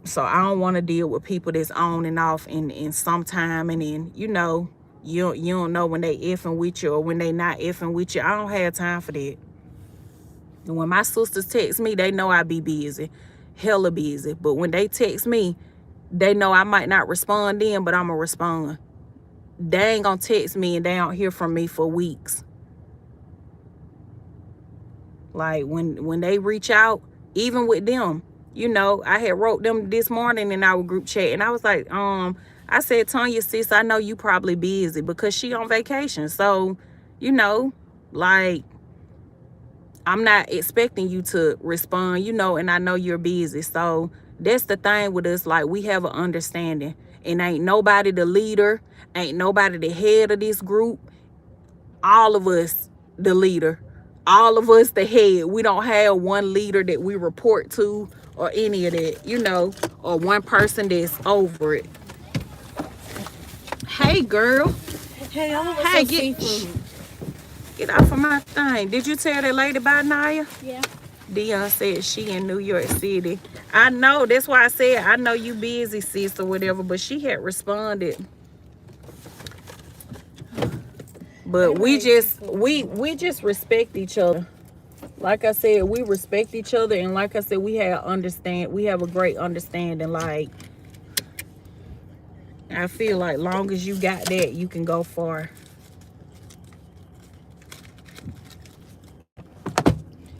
So I don't want to deal with people that's on and off in some time, and then, you don't know when they effing with you or when they not effing with you. I don't have time for that. And when my sisters text me, they know I be busy, hella busy. But when they text me, they know I might not respond then, but I'm going to respond. They ain't going to text me and they don't hear from me for weeks. Like, when they reach out, even with them. You know, I had wrote them this morning in our group chat, and I was like, I said, Tanya, sis, I know you probably busy because she on vacation. So, you know, like, I'm not expecting you to respond, you know, and I know you're busy. So that's the thing with us. Like, we have an understanding, and ain't nobody the leader, ain't nobody the head of this group. All of us the leader, all of us the head. We don't have one leader that we report to or any of that, you know, or one person that's over it. Hey, girl. Hey, I want Hey, some seafood. get off of my thing. Did you tell that lady about Naya? Yeah. Dion said she in New York City. I know. That's why I said I know you busy, sis, or whatever. But she had responded. But we just respect each other. Like I said, we respect each other, and like I said, we have a great understanding. Like, I feel like long as you got that, you can go far.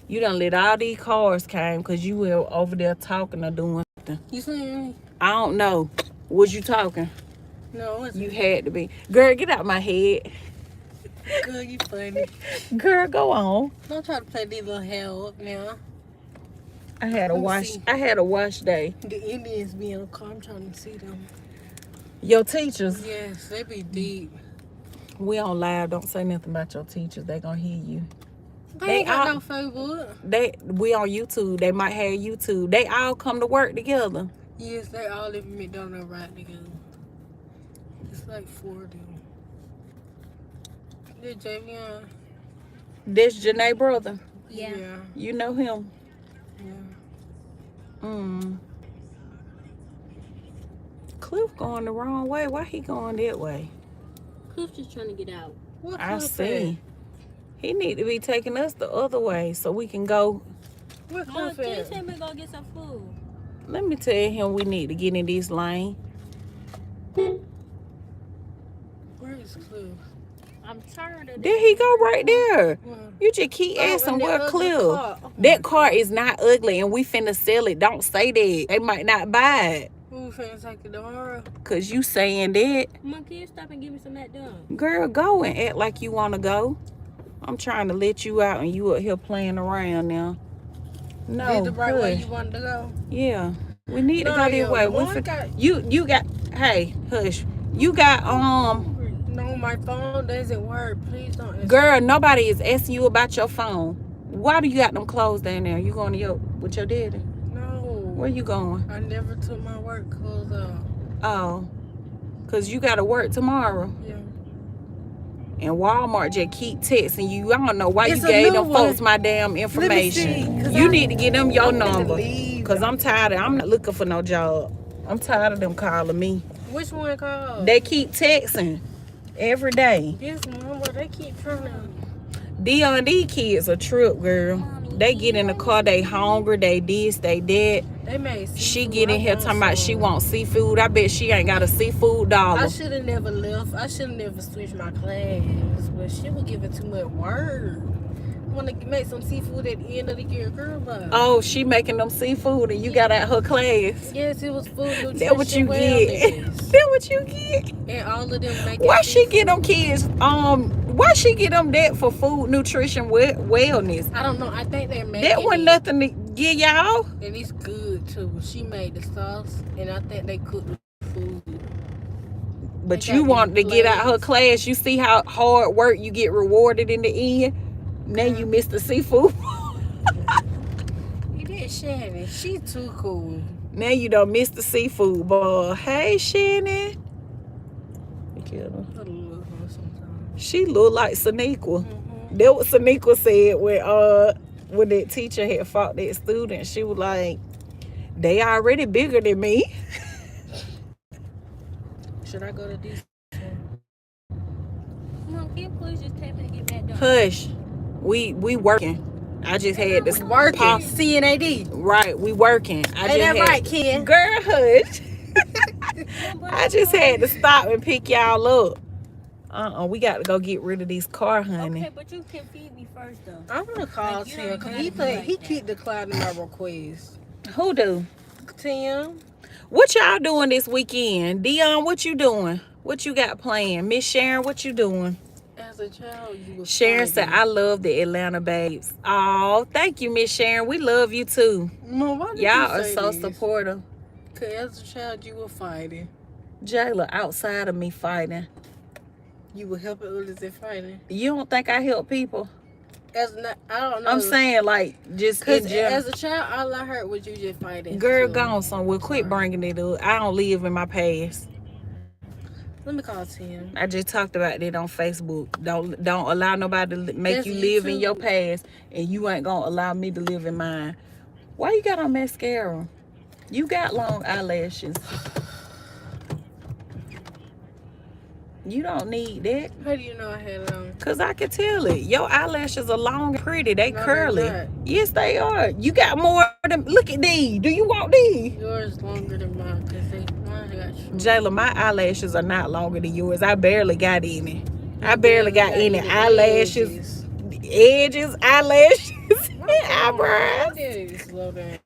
You done let all these cars came because you were over there talking or doing something. You see me? I don't know. Was you talking? No, it's You had to be. Girl, get out my head. good. You funny. Girl, go on. Don't try to play these little hair up now. I had a wash day. The Indians be in the car. I'm trying to see them. Your teachers, Yes, they be deep. we on live. Don't say nothing about your teachers. They gonna hear you. They ain't got no Facebook. We on YouTube. They might have YouTube. They all come to work together. Yes, they all live in McDonald's right together. It's like 4 of them. This Javion. This Janae brother. Yeah. You know him. Yeah. Cliff going the wrong way. Why he going that way? Cliff just trying to get out. What I Cliff see. He need to be taking us the other way so we can go. What Mom, Cliff can you at? take me go get some food? Let me tell him we need to get in this lane. Where is Cliff? I'm tired of There he go right there. Where? You just keep asking in the where other Cliff. car. Oh That my car God. is not ugly and we finna sell it. Don't say that. They might not buy it. Who finna take it tomorrow? Cause you saying that. Mom, can you stop and give me some McDonald's? Girl, go and act like you wanna go. I'm trying to let you out and you up here playing around now. No, Did the right way hush. you wanted to go? Yeah. We need to No, go this yo, way. Lord got- You got hey, hush. You got No, my phone doesn't work. Please don't. answer. girl, nobody is asking you about your phone. Why do you got them clothes down there? You going to with your daddy? No. Where you going? I never took my work clothes off. Oh. Cause you gotta work tomorrow. Yeah. And Walmart just keep texting you. I don't know why It's you a gave new them folks one. my damn see, information. 'cause You I- need to get them your I'm finna number. leave. Cause I'm tired I'm not looking for no job. I'm tired of them calling me. Which one called? They keep texting every day. Yes, Mom, but they keep trying to. D&D kids a trip, girl. They get in the car, they hungry, they this, they that. They made seafood. She get in here I want talking about she some. wants seafood. I bet she ain't got a seafood dollar. I should have never left. I should have never switched my class. But she was giving too much work. I want to make some seafood at the end of the year, girl. But Oh, she making them seafood and you got out her class. yes, it was food nutrition. That what you get. wellness. That what you get. And all of them making Why she seafood. get them kids? Why she get them that for food, nutrition, wellness? I don't know. I think they're making That wasn't it, nothing to give y'all. and it's good too. She made the sauce, and I think they cooked the food. But They you got wanted to these get out her plates. class. You see how hard work you get rewarded in the end. Now you miss the seafood. You did Shannon. She too cool. Now you don't miss the seafood, boy. Hey, Shannon. Look at her. I love her sometimes. She look like Saniqua. Mm-hmm. That what Saniqua said when that teacher had fought that student. She was like, they already bigger than me. Should I go to this? Mom, can you please just take me to get McDonald's? Hush. We working. I just had this Working. pop- CNAD. Right, we working. I Ain't that just right, Ken? Girl, hush. I just had to stop and pick y'all up. We got to go get rid of these car, honey. Okay, but you can feed me first though. I'm gonna call Like, you Tim don't because even gotta do he like keep declining my request. Who do? Tim, What y'all doing this weekend? Dion, what you doing? What you got planned? Miss Sharon, what you doing? as a child, you was Sharon said, I love the Atlanta babes. Oh, thank you, Miss Sharon. We love you too. Mom, why did Y'all you are say so this? supportive. Cause as a child, you were fighting. Jayla, outside of me fighting, You were helping others in fighting. you don't think I help people? I don't know. I'm saying, like, just in Cause general. as a child, all I heard was you just fighting. Girl, So, gone somewhere. Quit bringing it up. I don't live in my past. let me call Tim. I just talked about that on Facebook. Don't allow nobody to make That's you live in YouTube. your past, and you ain't gonna allow me to live in mine. Why you got on mascara? You got long eyelashes. You don't need that. How do you know I had it on? Cause I can tell it. Your eyelashes are long and pretty. They No, curly. they're not. Yes, they are. You got more than. Look at these. Do you want these? Yours longer than mine because mine got short. Jayla, my eyelashes are not longer than yours. I barely got any. I barely got any eyelashes, edges, eyelashes, and eyebrows. Slow down.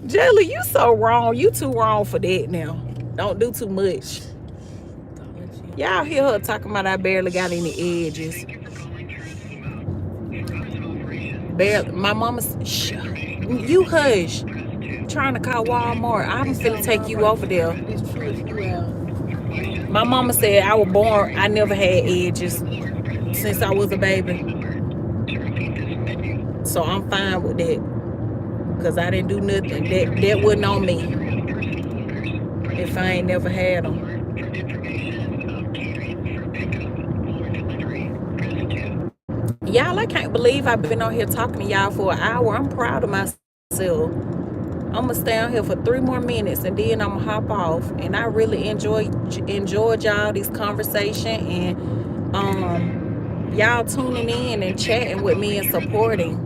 Jayla, you so wrong. You too wrong for that now. Don't do too much. Y'all hear her talking about I barely got any edges. Barely. My mama, shh. You hush. Trying to call Walmart. I'm finna take you over there. It's true, it's you out. My mama said I was born, I never had edges since I was a baby. So I'm fine with that. Because I didn't do nothing. That wasn't on me. If I ain't never had them. Y'all, I can't believe I've been on here talking to y'all for an hour. I'm proud of myself. I'm gonna stay on here for 3 more minutes and then I'm gonna hop off. And I really enjoyed y'all this conversation and y'all tuning in and chatting with me and supporting.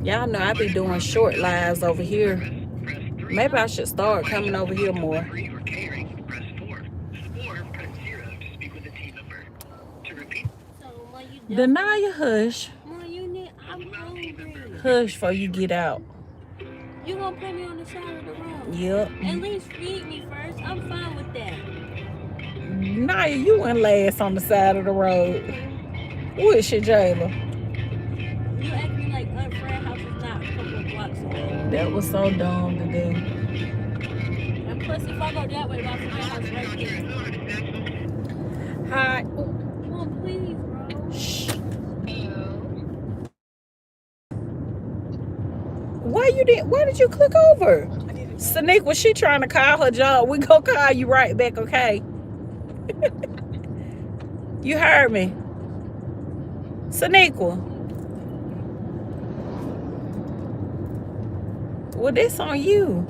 Y'all know I be doing short lives over here. Maybe I should start coming over here more. Denia, hush. I'm hungry. Hush before you get out. You gonna put me on the side of the road? Yep. At least feed me first. I'm fine with that. Naya, you went last on the side of the road. What's your Jayla? You act me like Aunt Fred house is not a couple of blocks away. That was so dumb to do. And plus, if I go that way, my Fred house right there. Hi. Come on, please, bro. Shh. Why did you click over? Sanique, was she trying to call her job? We gonna call you right back, okay? You heard me. Saniqua. Well, this on you.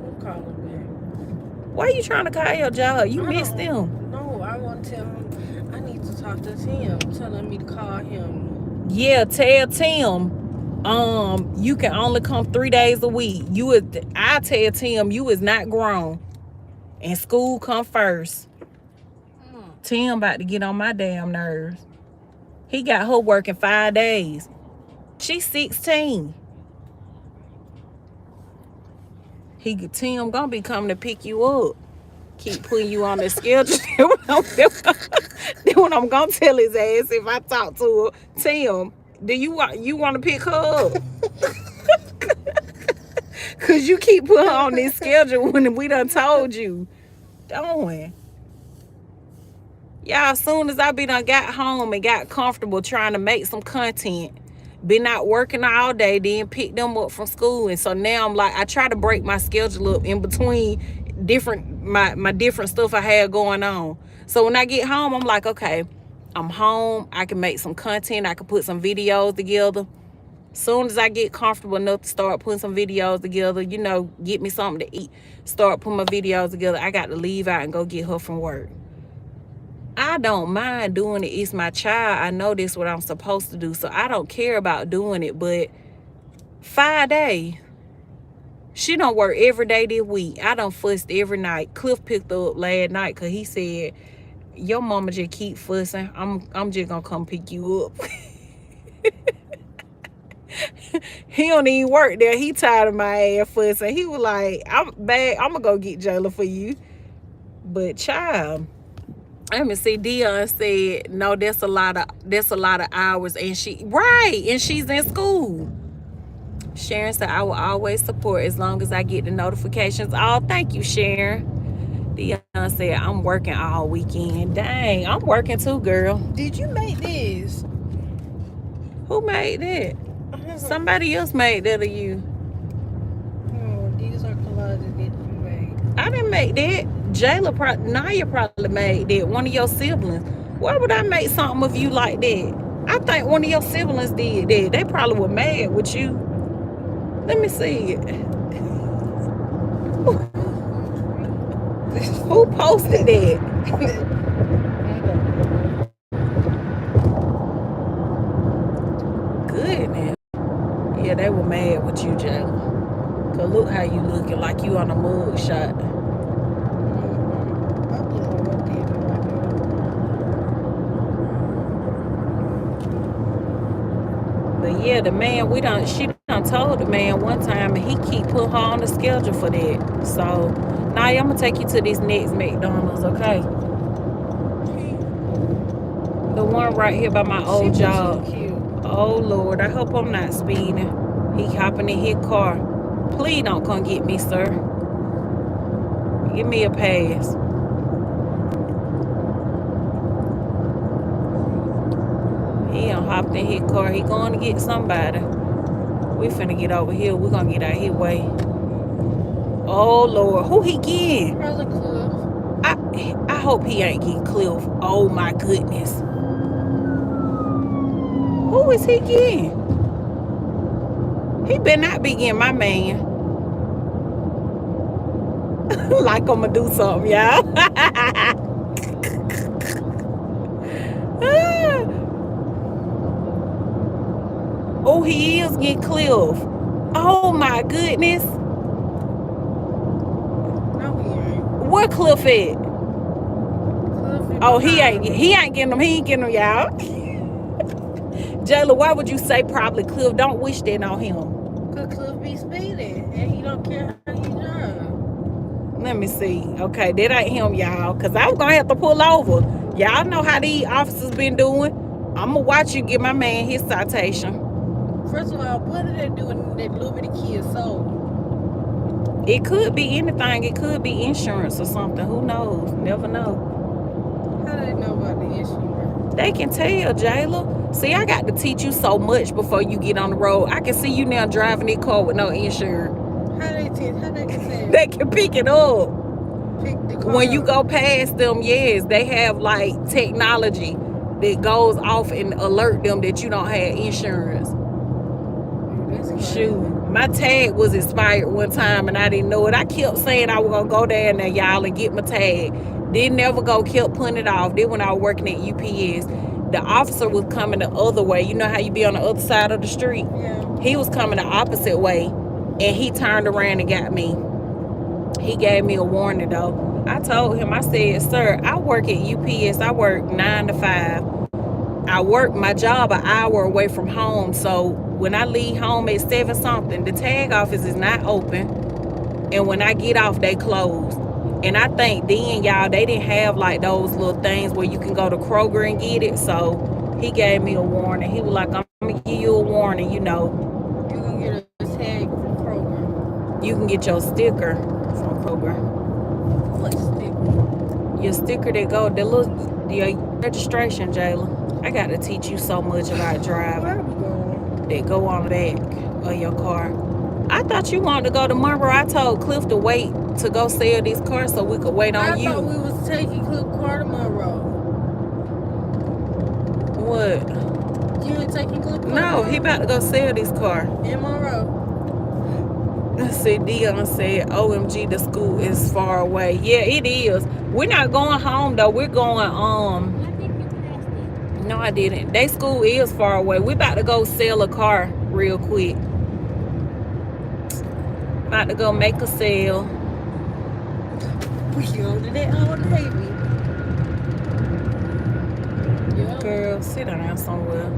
I'm calling back. Why you trying to call your job? You missed them. No, I want to tell him I need to talk to Tim, telling me to call him. Yeah, tell Tim. You can only come 3 days a week. I tell Tim you is not grown, and school come first. Tim about to get on my damn nerves. He got her working 5 days. She's 16. Tim gonna be coming to pick you up. Keep putting you on the schedule. Then what I'm gonna tell his ass if I talk to her, Tim, do you want to pick her up? Cause you keep putting her on this schedule when we done told you. Don't. Y'all, as soon as I done got home and got comfortable trying to make some content, been out working all day, then pick them up from school. And so now I'm like, I try to break my schedule up in between my different stuff I had going on. So when I get home, I'm like, okay, I'm home. I can make some content. I can put some videos together. Soon as I get comfortable enough to start putting some videos together, get me something to eat, start putting my videos together, I got to leave out and go get her from work. I don't mind doing it. It's my child. I know this is what I'm supposed to do. So I don't care about doing it. But 5 days, She don't work every day this week. I done fussed every night. Cliff picked her up last night because he said, your mama just keep fussing. I'm just gonna come pick you up. He don't even work there. He tired of my ass fussing. He was like, I'm gonna go get Jayla for you. But child, let me see. Dion said, no, that's a lot of hours, and she's in school. Sharon said, I will always support as long as I get the notifications. Oh, thank you, Sharon. Dion said, I'm working all weekend. Dang, I'm working too, girl. Did you make this? Who made that? Somebody else made that of you. Oh, these are collages that you made. I didn't make that. Naya probably made that. One of your siblings. Why would I make something of you like that? I think one of your siblings did that. They probably were mad with you. Let me see it. Who posted that? Goodness. Yeah, they were mad with you, Jayla. Cause look how you looking, like you on a mug shot. But yeah, the man, she done told the man one time, and he keep putting her on the schedule for that. So, now I'm gonna take you to this next McDonald's, okay? The one right here by my old job. Oh Lord, I hope I'm not speeding. He hopping in his car. Please don't come get me, sir. Give me a pass. He done hopped in his car. He going to get somebody. We finna get over here. We gonna get out his way. Oh Lord, who he getting? Probably Cliff. I hope he ain't getting Cliff. Oh my goodness. Who is he getting? He better not be getting my man. Like I'm gonna do something, y'all. Oh, he is getting Cliff. Oh my goodness. No, he ain't. Where Cliff at? Cliff Oh, he ain't getting them. He ain't getting them, y'all. Jayla, why would you say probably Cliff? Don't wish that on him. Cause Cliff be speeding and he don't care how you drive. Let me see. Okay, that ain't him, y'all. Cause I was gonna have to pull over. Y'all know how these officers been doing. I'ma watch you give my man his citation. First of all, what are they doing that little bitty kid sold? It could be anything. It could be insurance or something. Who knows? Never know. How do they know about the insurance? They can tell, Jayla. See, I got to teach you so much before you get on the road. I can see you now driving that car with no insurance. How they can tell? They can pick it up. Pick the car When you up. go past them, yes, they have like technology that goes off and alert them that you don't have insurance. That's crazy. Shoot, my tag was expired one time and I didn't know it. I kept saying I was gonna go down there, y'all, and get my tag. Didn't never go, kept putting it off. Then when I was working at UPS, the officer was coming the other way. You know how you be on the other side of the street? Yeah. He was coming the opposite way, and he turned around and got me. He gave me a warning though. I told him, I said, sir, I work at UPS. I work 9 to 5. I work my job an hour away from home. So when I leave home at 7 something, the tag office is not open. And when I get off, they close. And I think then, y'all, they didn't have like those little things where you can go to Kroger and get it. So he gave me a warning. He was like, I'm going to give you a warning, you know. You can get a tag from Kroger. You can get your sticker from Kroger. What sticker? Your sticker that go, your registration, Jayla. I got to teach you so much about driving. Where are we going? That go on the back of your car. I thought you wanted to go to Monroe. I told Cliff to wait to go sell this car so we could wait on you. I thought we was taking Cliff car to Monroe. What? You ain't taking Cliff car? No, he about to go sell this car. In Monroe. Let's see, Dion said, OMG, the school is far away. Yeah, it is. We're not going home though. We're going, I think you passed it. no, I didn't. They school is far away. We about to go sell a car real quick. About to go make a sale. We under that old Navy. Yeah. Girl, sit down somewhere.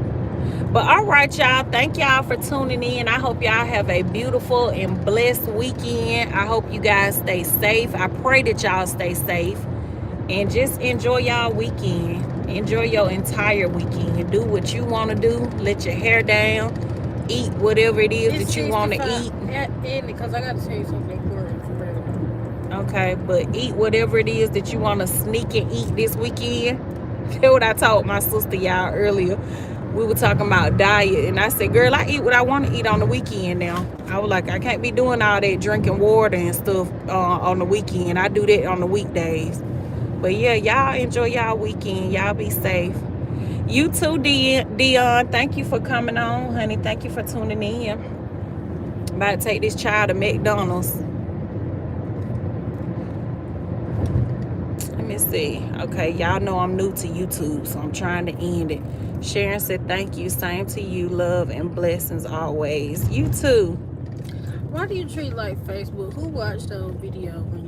But all right, y'all. Thank y'all for tuning in. I hope y'all have a beautiful and blessed weekend. I hope you guys stay safe. I pray that y'all stay safe. And just enjoy y'all weekend. Enjoy your entire weekend. Do what you want to do. Let your hair down. Eat whatever it is that you want to eat. Because I got to tell you something important for real. Okay, but eat whatever it is that you want to sneak and eat this weekend. That's what I told my sister y'all earlier. We were talking about diet, and I said, girl, I eat what I want to eat on the weekend now. I was like, I can't be doing all that drinking water and stuff on the weekend. I do that on the weekdays. But yeah, y'all enjoy y'all weekend. Y'all be safe. You too, Dion. Thank you for coming on, honey. Thank you for tuning in. I'm about to take this child to McDonald's. Let me see. Okay, y'all know I'm new to YouTube, so I'm trying to end it. Sharon said, thank you. Same to you. Love and blessings always. You too. Why do you treat like Facebook? Who watched those videos when